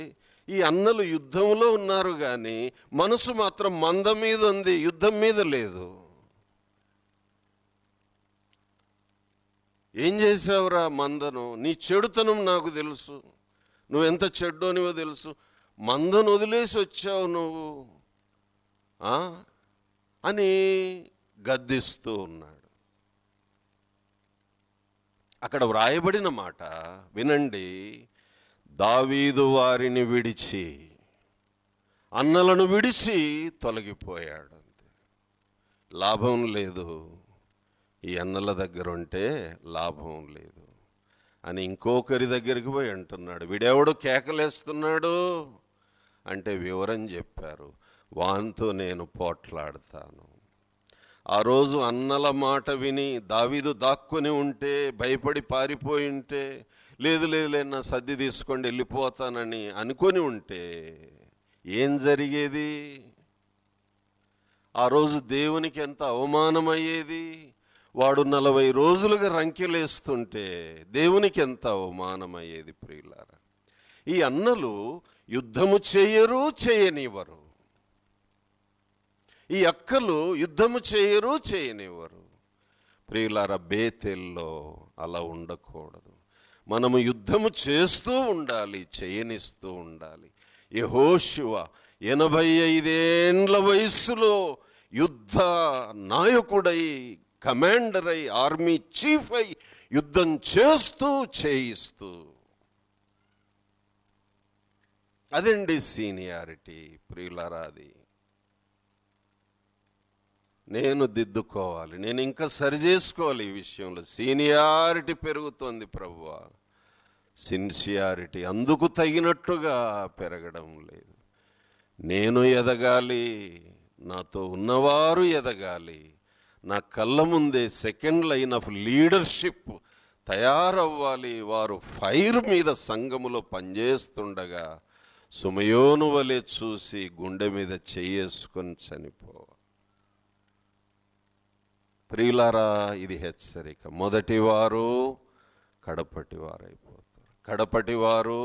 ఈ అన్నలు యుద్ధంలో ఉన్నారు కానీ మనసు మాత్రం మంద మీద ఉంది, యుద్ధం మీద లేదు. ఏం చేసావురా మందను? నీ చెడుతనం నాకు తెలుసు, నువ్వెంత చెడ్డోనివో తెలుసు. మందను వదిలేసి వచ్చావు నువ్వు అని గద్దిస్తూ ఉన్నాడు. అక్కడ వ్రాయబడిన మాట వినండి. దావీదు వారిని విడిచి, అన్నలను విడిచి తొలగిపోయాడు. అంతే. లాభం లేదు, ఈ అన్నల దగ్గర ఉంటే లాభం లేదు అని ఇంకొకరి దగ్గరికి పోయి అంటున్నాడు. వీడెవడు కేకలేస్తున్నాడు అంటే వివరం చెప్పారు. వానితో నేను పోట్లాడతాను. ఆ రోజు అన్నల మాట విని దావీదు దాక్కుని ఉంటే, భయపడి పారిపోయి ఉంటే, లేదు నా సర్ది తీసుకోండి వెళ్ళిపోతానని అనుకొని ఉంటే ఏం జరిగేది? ఆ రోజు దేవునికి ఎంత అవమానమయ్యేది. వాడు 40 రోజులుగా రంకెలేస్తుంటే దేవునికి ఎంత అవమానమయ్యేది. ప్రియులారా, ఈ అన్నలు యుద్ధము చేయరు, చేయనివ్వరు. ఈ అక్కలు యుద్ధము చేయరు, చేయనివ్వరు. ప్రియులారా, బేతేల్లో అలా ఉండకూడదు. మనము యుద్ధము చేస్తూ ఉండాలి, చేయనిస్తూ ఉండాలి. యెహోషువ 85 ఏండ్ల వయస్సులో యుద్ధ నాయకుడై, కమాండర్ అయి, ఆర్మీ చీఫ్ అయి యుద్ధం చేస్తూ చేయిస్తూ, అదండి సీనియారిటీ. ప్రియులారా, అది నేను దిద్దుకోవాలి, నేను ఇంకా సరి చేసుకోవాలి. ఈ విషయంలో సీనియారిటీ పెరుగుతోంది ప్రభువా, సిన్సియారిటీ అందుకు తగినట్టుగా పెరగడం లేదు. నేను ఎదగాలి, నాతో ఉన్నవారు ఎదగాలి. నా కళ్ళ ముందే సెకండ్ లైన్ ఆఫ్ లీడర్షిప్ తయారవ్వాలి. వారు ఫైర్ మీద సంఘములో పనిచేస్తుండగా సుమయోను వలె చూసి గుండె మీద చెయ్యేసుకొని చనిపోవాలి. ప్రియులారా, ఇది హెచ్చరిక. మొదటివారు కడపటివారు అయిపోతారు, కడపటివారు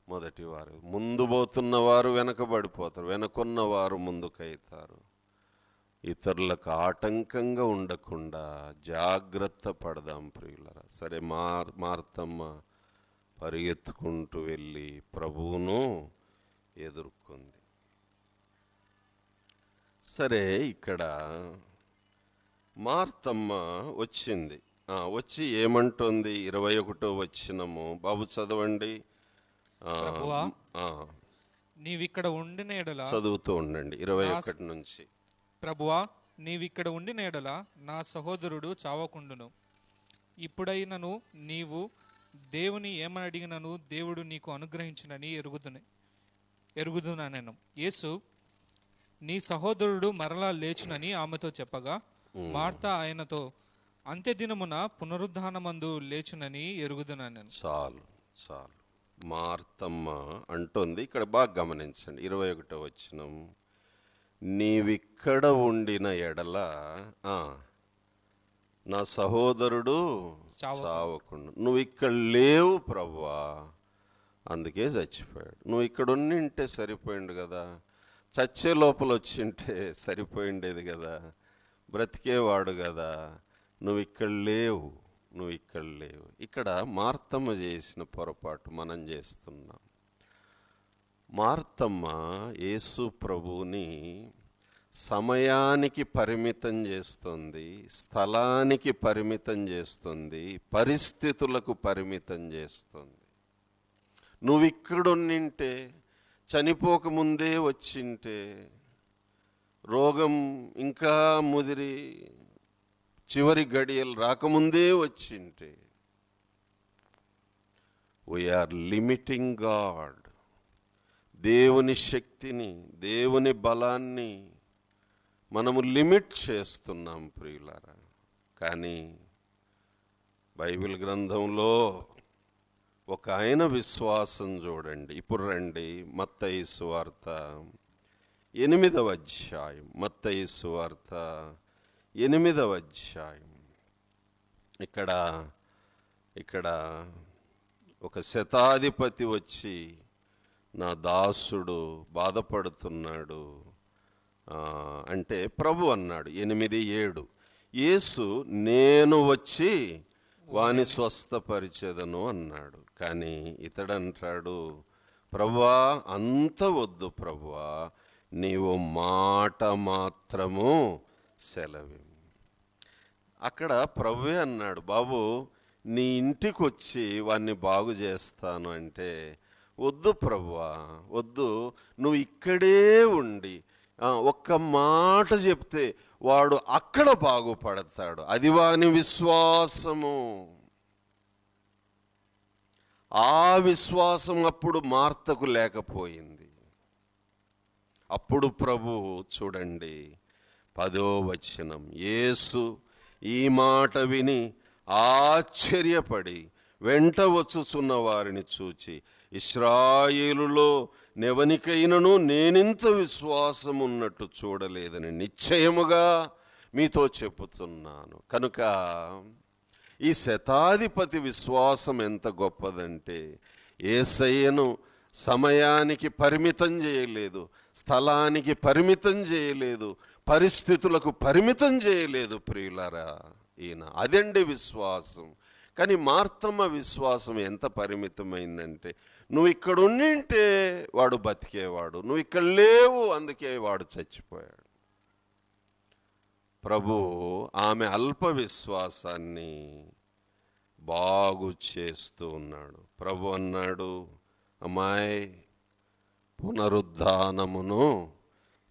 మొదటివారు. ముందు పోతున్నవారు వెనకబడిపోతారు, వెనకున్నవారు ముందుకైతారు. ఇతరులకు ఆటంకంగా ఉండకుండా జాగ్రత్త పడదాం ప్రియులారా. సరే, మార్తమ్మ పరిగెత్తుకుంటూ వెళ్ళి ప్రభువును ఎదుర్కొంది. సరే, ఇక్కడ మార్తమ్మ వచ్చింది. వచ్చి ఏమంటుంది? 21వ వచనము బాబు చదవండి. నీవిక్కడ ఉండిన ఎడల, చదువుతూ ఉండండి 21 నుంచి. ప్రభువా, నీవిక్కడ ఉండిన ఎడల నా సహోదరుడు చావకుండును. ఇప్పుడైనను నీవు దేవుని ఏమని అడిగినను దేవుడు నీకు అనుగ్రహించునని ఎరుగుదునెను. యేసు, నీ సహోదరుడు మరలా లేచునని ఆమెతో చెప్పగా, మార్త ఆయనతో, అంత్యదినమున పునరుద్ధానమందు లేచునని ఎరుగుదునెను. చాలు. మార్తమ్మ అంటుంది, ఇక్కడ బాగా గమనించండి 21వ వచనం. నీవిక్కడ ఉండిన ఎడల నా సహోదరుడు చావకుండా. నువ్వు ఇక్కడ లేవు ప్రభువా, అందుకే చచ్చిపోయాడు. నువ్వు ఇక్కడ ఉంటే సరిపోయిండు కదా, చచ్చే లోపల వచ్చింటే సరిపోయిండేది కదా, బ్రతికేవాడు కదా. నువ్వు ఇక్కడ లేవు. ఇక్కడ మార్తమ్మ చేసిన పొరపాటు మనం చేస్తున్నాం. మార్తమ్మ యేసు ప్రభువుని సమయానికి పరిమితం చేస్తుంది, స్థలానికి పరిమితం చేస్తుంది, పరిస్థితులకు పరిమితం చేస్తుంది. నువ్వు ఇక్కడున్నింటే, చనిపోకముందే వచ్చింటే, రోగం ఇంకా ముదిరి చివరి గడియలు రాకముందే వచ్చింటే, వీఆర్ లిమిటింగ్ గాడ్. దేవుని శక్తిని, దేవుని బలాన్ని మనము లిమిట్ చేస్తున్నాం ప్రియులారా. కానీ బైబిల్ గ్రంథంలో ఒక ఆయన విశ్వాసం చూడండి. ఇప్పుడు రండి, మత్తయి సువార్త 8వ అధ్యాయం. మత్తయి సువార్త 8వ అధ్యాయం. ఇక్కడ ఒక శతాధిపతి వచ్చి, నా దాసుడు బాధపడుతున్నాడు అంటే ప్రభు అన్నాడు 8:7, యేసు నేను వచ్చి వాని స్వస్థపరిచెదను అన్నాడు. కానీ ఇతడంటాడు, ప్రభువా అంత వద్దు ప్రభువా, నీవు మాట మాత్రము సెలవి. అక్కడ ప్రభువే అన్నాడు, బాబు నీ ఇంటికి వచ్చి వాణ్ణి బాగు చేస్తాను అంటే, వద్దు ప్రభువా వద్దు, నువ్వు ఇక్కడే ఉండి ఒక్క మాట చెప్తే వాడు అక్కడ బాగుపడతాడు, అది వాని విశ్వాసము. ఆ విశ్వాసం అప్పుడు మార్తకు లేకపోయింది. అప్పుడు ప్రభు చూడండి 10వ వచనం, యేసు ఈ మాట విని ఆశ్చర్యపడి వెంట వచ్చుచున్న వారిని చూచి, ఇశ్రాయేలులో నెవనికైనను నేనింత విశ్వాసం ఉన్నట్టు చూడలేదని నిశ్చయముగా మీతో చెప్పుతున్నాను. కనుక ఈ శతాధిపతి విశ్వాసం ఎంత గొప్పదంటే, యేసయ్యను సమయానికి పరిమితం చేయలేదు, స్థలానికి పరిమితం చేయలేదు, పరిస్థితులకు పరిమితం చేయలేదు ప్రియులారా. ఈయన అదండి విశ్వాసం. కానీ మార్తమ్మ విశ్వాసం ఎంత పరిమితమైందంటే, నువ్వు ఇక్కడ ఉండింటే వాడు బతికేవాడు, నువ్వు ఇక్కడ లేవు అందుకే వాడు చచ్చిపోయాడు. ప్రభు ఆమె అల్ప విశ్వాసాన్ని బాగు చేస్తూ ఉన్నాడు. ప్రభు అన్నాడు, అమ్మాయి పునరుద్ధానమును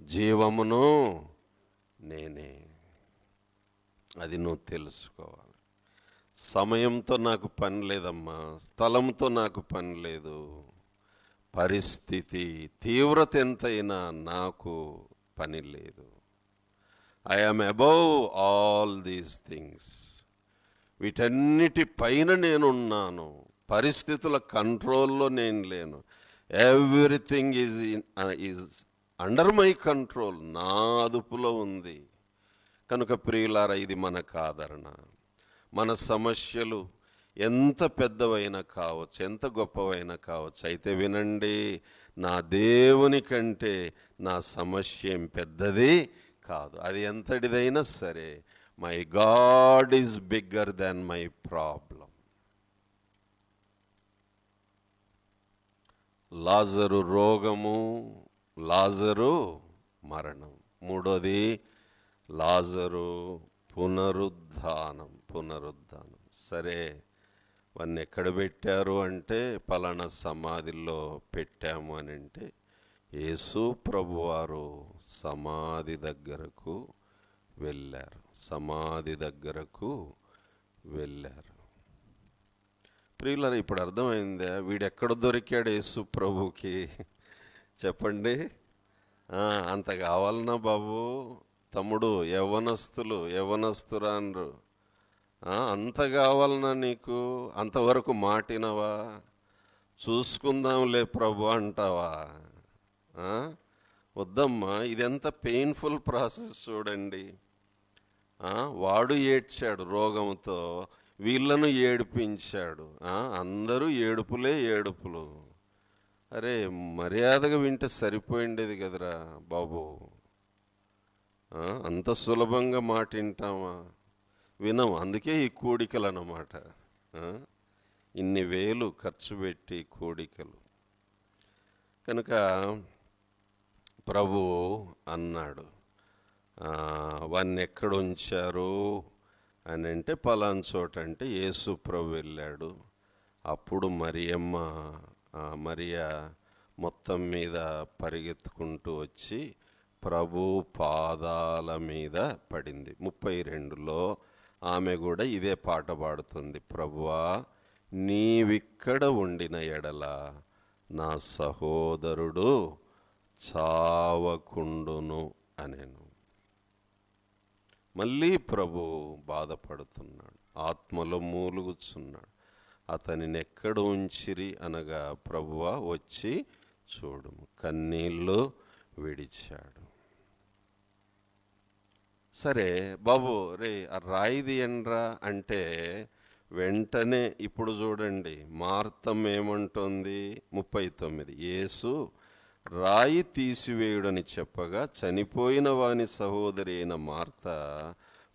జీవమును నేనే, అది నువ్వు తెలుసుకోవాలి. సమయంతో నాకు పని లేదమ్మా, స్థలంతో నాకు పని లేదు, పరిస్థితి తీవ్రత ఎంతైనా నాకు పని లేదు. I am above all these things, వీటన్నిటి పైన నేనున్నాను, పరిస్థితుల కంట్రోల్లో నేను లేను. Everything is under my control, నా అదుపులో ఉంది. కనుక ప్రియులారా, ఇది మనకు ఆదరణ. మన సమస్యలు ఎంత పెద్దవైనా కావచ్చు, ఎంత గొప్పవైనా కావచ్చు, అయితే వినండి, నా దేవుని కంటే నా సమస్య ఏం పెద్దది కాదు. అది ఎంతటిదైనా సరే, my god is bigger than my problem. లాజరు రోగము, లాజరు మరణం. మూడోది లాజరు పునరుద్ధానం. సరే, వాన్ని ఎక్కడ పెట్టారు అంటే, పలానా సమాధిలో పెట్టాము అని అంటే, యేసు ప్రభువారు సమాధి దగ్గరకు వెళ్ళారు. ప్రియులారా, ఇప్పుడు అర్థమైందా వీడెక్కడ దొరికాడు యేసు ప్రభుకి? చెప్పండి. అంత కావాలన్నా బాబు, తమ్ముడు, యవ్వనస్తురాన్రు, అంత కావాలన్నా నీకు? అంతవరకు మాటినవా? చూసుకుందాంలే ప్రభు అంటావా? వద్దమ్మా, ఇదెంత పెయిన్ఫుల్ ప్రాసెస్ చూడండి. వాడు ఏడ్చాడు రోగంతో, వీళ్ళను ఏడిపించాడు. అందరూ ఏడుపులు. అరే, మర్యాదగా వింటే సరిపోయిండేది కదరా బాబు. అంత సులభంగా మాట వింటామా? వినం. అందుకే ఈ కూడికలు అన్నమాట. ఇన్ని వేలు ఖర్చు పెట్టి కూడికలు. కనుక ప్రభు అన్నాడు, వాన్ని ఎక్కడ ఉంచారు అని అంటే, పలానా చోట అంటే యేసు ప్రభు వెళ్ళాడు. అప్పుడు మరియా మొత్తం మీద పరిగెత్తుకుంటూ వచ్చి ప్రభు పాదాల మీద పడింది. 32లో ఆమె కూడా ఇదే పాట పాడుతుంది, ప్రభువా నీవిక్కడ ఉండిన ఎడల నా సహోదరుడు చావకుండును అనేను. మళ్ళీ ప్రభు బాధపడుతున్నాడు, ఆత్మలో మూలుగుచున్నాడు. అతనిని ఎక్కడ ఉంచిరి అనగా, ప్రభువా వచ్చి చూడుము, కన్నీళ్ళు విడిచాడు. సరే బాబు రే ఆ రాయి తీయండ్రా అంటే వెంటనే ఇప్పుడు చూడండి మార్తం ఏమంటుంది 39, యేసు రాయి తీసివేయుడని చెప్పగా చనిపోయిన వాని సహోదరి అయిన మార్త,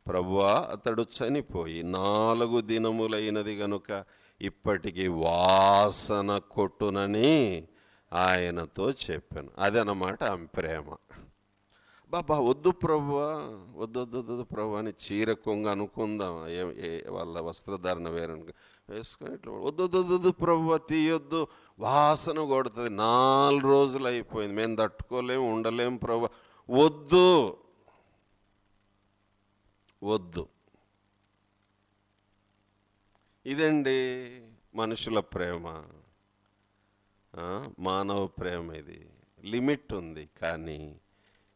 ప్రభువా అతడు చనిపోయి 4 దినములైనది గనుక ఇప్పటికీ వాసన కొట్టునని ఆయనతో చెప్పాను. అదనమాట ఆమె ప్రేమ. బాబా వద్దు ప్రభువా, వద్దు ప్రభు అని చీర కొంగ అనుకుందాం, వాళ్ళ వస్త్రధారణ వేరే వేసుకొని ఇట్లా వద్దు ప్రభువా తీయొద్దు, వాసన కొడుతుంది, 4 రోజులు అయిపోయింది, మేము తట్టుకోలేము, ఉండలేము ప్రభు, వద్దు వద్దు. ఇదండి మనుషుల ప్రేమ, మానవ ప్రేమ. ఇది లిమిట్ ఉంది. కానీ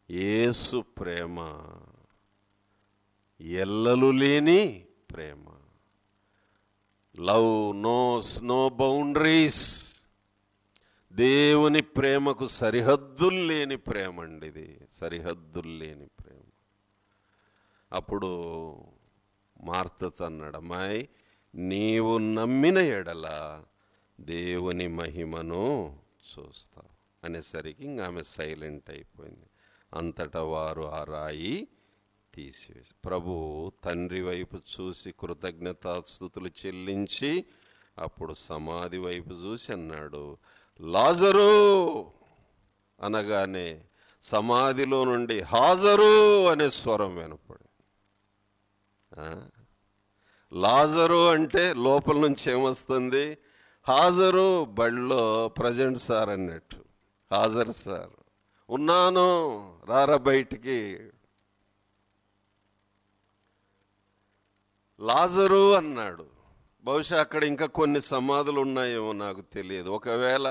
యేసు ప్రేమ ఎల్లలు లేని ప్రేమ. Love knows no boundaries. దేవుని ప్రేమకు సరిహద్దులు లేని ప్రేమ అండి ఇది, సరిహద్దులు లేని ప్రేమ. అప్పుడు మార్తతో అన్నాడు, అమ్మాయి నీవు నమ్మిన ఎడల దేవుని మహిమను చూస్తావు అనేసరికి ఇంక ఆమె సైలెంట్ అయిపోయింది. అంతటా వారు ఆ రాయి తీసివేసి ప్రభు తండ్రి వైపు చూసి కృతజ్ఞతాస్తుతులు చెల్లించి అప్పుడు సమాధి వైపు చూసి అన్నాడు, లాజరు అనగానే సమాధిలో నుండి హాజరు అనే స్వరం వినపడి. లాజరు అంటే లోపల నుంచి ఏమొస్తుంది? హాజరు బళ్ళో ప్రజెంట్ సార్ అన్నట్టు, హాజరు సార్, ఉన్నాను రారా బయటికి. లాజరు అన్నాడు. బహుశా అక్కడ ఇంకా కొన్ని సమాధులు ఉన్నాయేమో నాకు తెలియదు. ఒకవేళ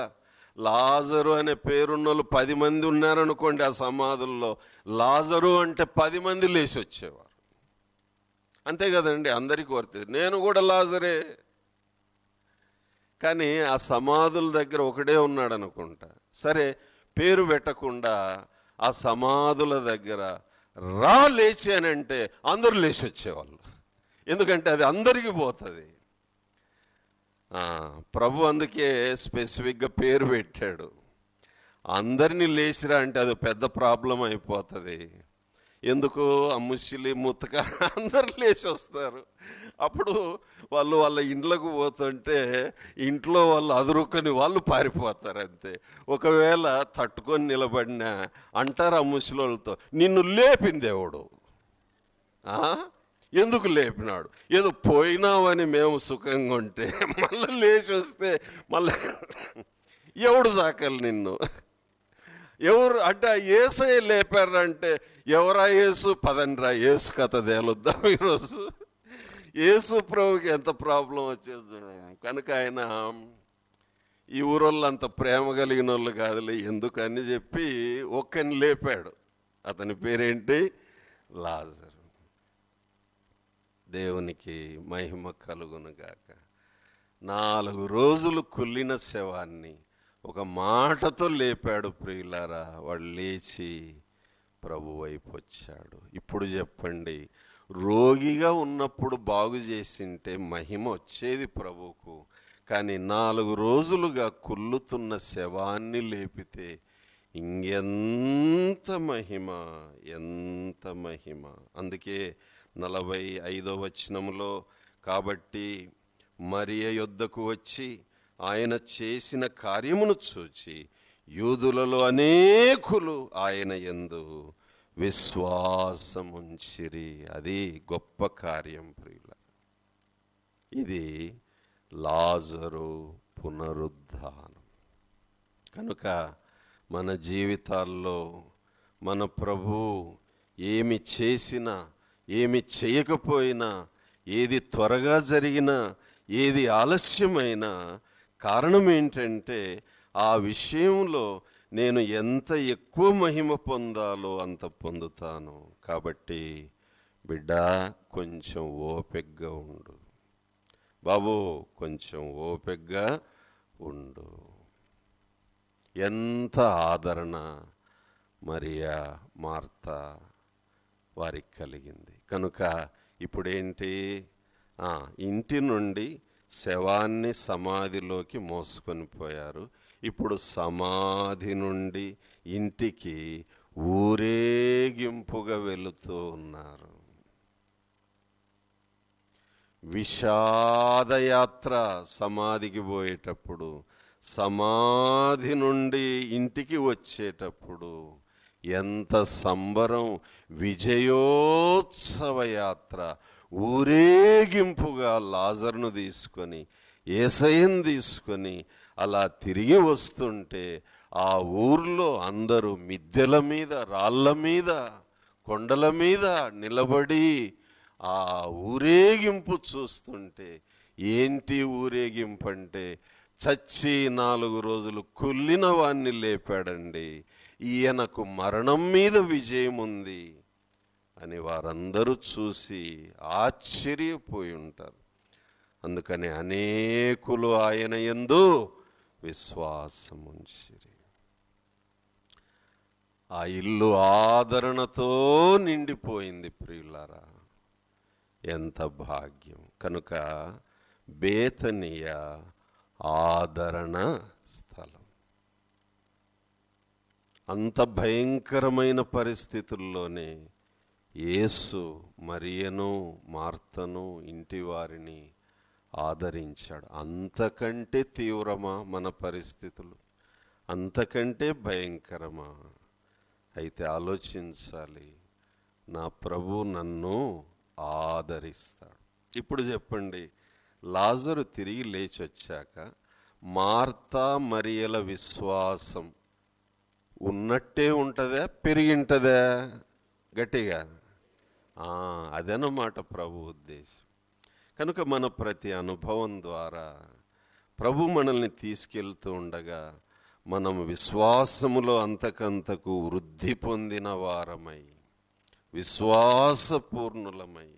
లాజరు అనే పేరున్న వాళ్ళు 10 మంది ఉన్నారనుకోండి ఆ సమాధుల్లో, లాజరు అంటే 10 మంది లేచి వచ్చేవారు. అంతే కదండి, అందరికీ వర్తింది. నేను కూడా లాజరే. కానీ ఆ సమాధుల దగ్గర ఒకడే ఉన్నాడు అనుకుంటా. సరే, పేరు పెట్టకుండా ఆ సమాధుల దగ్గర రా లేచి అని అంటే అందరూ లేచి వచ్చేవాళ్ళు. ఎందుకంటే అది అందరికీ పోతుంది. ప్రభు అందుకే స్పెసిఫిక్గా పేరు పెట్టాడు. అందరినీ లేచిరా అంటే అది పెద్ద ప్రాబ్లం అయిపోతుంది. ఎందుకు? ఆ ముసిలి ముతక అందరు లేచి వస్తారు. అప్పుడు వాళ్ళు వాళ్ళ ఇండ్లకు పోతుంటే ఇంట్లో వాళ్ళు అదురుకొని వాళ్ళు పారిపోతారు అంతే. ఒకవేళ తట్టుకొని నిలబడినా అంటారు ఆ ముసలోళ్ళతో, నిన్ను లేపింది ఎవడు? ఎందుకు లేపినాడు? ఏదో పోయినావని మేము సుఖంగా ఉంటే మళ్ళీ లేచి వస్తే మళ్ళీ ఎవడు సాకలు నిన్ను? ఎవరు అంటే యేసయ్య లేపారంటే ఎవరా యేసు? పదండ్రా యేసు కథ తేలుద్దాం ఈరోజు. యేసు ప్రభుకి ఎంత ప్రాబ్లం వచ్చేది కనుక ఆయన ఈ ఊరోళ్ళు అంత ప్రేమ కలిగిన వాళ్ళు కాదులే ఎందుకని చెప్పి ఒక్కని లేపాడు. అతని పేరేంటి? లాజరు. దేవునికి మహిమ కలుగునుగాక. 4 రోజులు కుళ్ళిన శవాన్ని ఒక మాటతో లేపాడు. ప్రియులారా, వాడు లేచి ప్రభు వైపు వచ్చాడు. ఇప్పుడు చెప్పండి, రోగిగా ఉన్నప్పుడు బాగు చేసింటే మహిమ వచ్చేది ప్రభువుకు. కానీ 4 రోజులుగా కుళ్ళుతున్న శవాన్ని లేపితే ఇంకెంత మహిమ, ఎంత మహిమ. అందుకే 45వ వచనములో, కాబట్టి మరియ యొద్దకు వచ్చి ఆయన చేసిన కార్యమును చూచి యూదులలో అనేకులు ఆయన యందు విశ్వాసముంచిరి. అది గొప్ప కార్యం ప్రియుల. ఇది లాజరు పునరుద్ధానం. కనుక మన జీవితాల్లో మన ప్రభు ఏమి చేసినా ఏమి చేయకపోయినా, ఏది త్వరగా జరిగినా ఏది ఆలస్యమైనా కారణం ఏంటంటే ఆ విషయంలో నేను ఎంత ఎక్కువ మహిమ పొందాలో అంత పొందుతాను. కాబట్టి బిడ్డ కొంచెం ఓపికగా ఉండు బాబు, కొంచెం ఓపికగా ఉండు. ఎంత ఆదరణ మరియా, మార్త వారికి కలిగింది. కనుక ఇప్పుడేంటి, ఇంటి నుండి శవాన్ని సమాధిలోకి మోసుకొని పోయారు. ఇప్పుడు సమాధి నుండి ఇంటికి ఊరేగింపుగా వెళుతూ ఉన్నారు. విషాదయాత్ర సమాధికి పోయేటప్పుడు, సమాధి నుండి ఇంటికి వచ్చేటప్పుడు ఎంత సంబరం! విజయోత్సవ యాత్ర, ఊరేగింపుగా లాజరును తీసుకొని, యేసయ్యను తీసుకొని అలా తిరిగి వస్తుంటే ఆ ఊర్లో అందరూ మిద్దెల మీద, రాళ్ళ మీద, కొండల మీద నిలబడి ఆ ఊరేగింపు చూస్తుంటే, ఏంటి ఊరేగింపు అంటే, చచ్చి 4 రోజులు కుళ్ళిన వాణ్ణి లేపాడండి, ఈయనకు మరణం మీద విజయం ఉంది అని వారందరూ చూసి ఆశ్చర్యపోయి ఉంటారు. అందుకని అనేకులు ఆయన యందు విశ్వాసముంచిరి. ఆ ఇల్లు ఆదరణతో నిండిపోయింది. ప్రియులారా, ఎంత భాగ్యం! కనుక బేతనీయ ఆదరణ స్థలం. అంత భయంకరమైన పరిస్థితుల్లోనే యేసు మరియను, మార్తను, ఇంటి వారిని ఆదరించాడు. అంతకంటే తీవ్రమా మన పరిస్థితులు? అంతకంటే భయంకరమా? అయితే ఆలోచించాలి, నా ప్రభు నన్ను ఆదరిస్తాడు. ఇప్పుడు చెప్పండి, లాజరు తిరిగి లేచి వచ్చాక మార్తా మరియల విశ్వాసం ఉన్నట్టే ఉంటుందా, పెరిగింటదా? గట్టిగా అదనమాట ప్రభు ఉద్దేశం. కనుక మన ప్రతి అనుభవం ద్వారా ప్రభు మనల్ని తీసుకెళ్తూ ఉండగా మనం విశ్వాసములో అంతకంతకు వృద్ధి పొందిన వారమై, విశ్వాసపూర్ణులమై,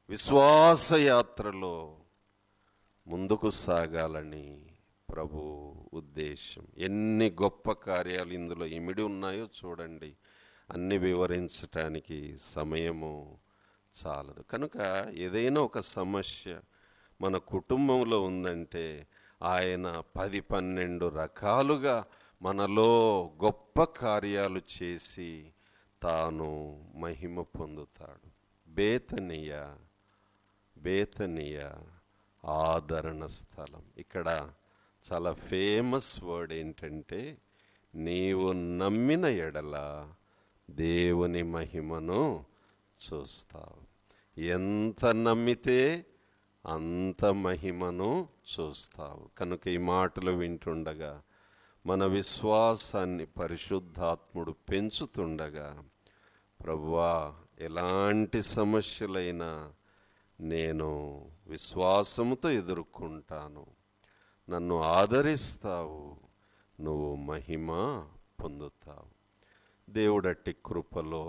విశ్వాసయాత్రలో ముందుకు సాగాలని ప్రభు ఉద్దేశం. ఎన్ని గొప్ప కార్యాలు ఇందులో ఇమిడి ఉన్నాయో చూడండి. అన్ని వివరించటానికి సమయము చాలదు. కనుక ఏదైనా ఒక సమస్య మన కుటుంబంలో ఉందంటే ఆయన 10-12 రకాలుగా మనలో గొప్ప కార్యాలు చేసి తాను మహిమ పొందుతాడు. బేతనీయ ఆదరణ స్థలం. ఇక్కడ చాలా ఫేమస్ వర్డ్ ఏంటంటే, నీవు నమ్మిన ఎడల దేవుని మహిమను చూస్తావు. ఎంత నమ్మితే అంత మహిమను చూస్తావు. కనుక ఈ మాటలు వింటుండగా మన విశ్వాసాన్ని పరిశుద్ధాత్ముడు పెంచుతుండగా, ప్రభువా, ఎలాంటి సమస్యలైనా నేను విశ్వాసముతో ఎదుర్కొంటాను, నన్ను ఆదరిస్తావు, నువ్వు మహిమ పొందుతావు. దేవుడట్టి కృపలో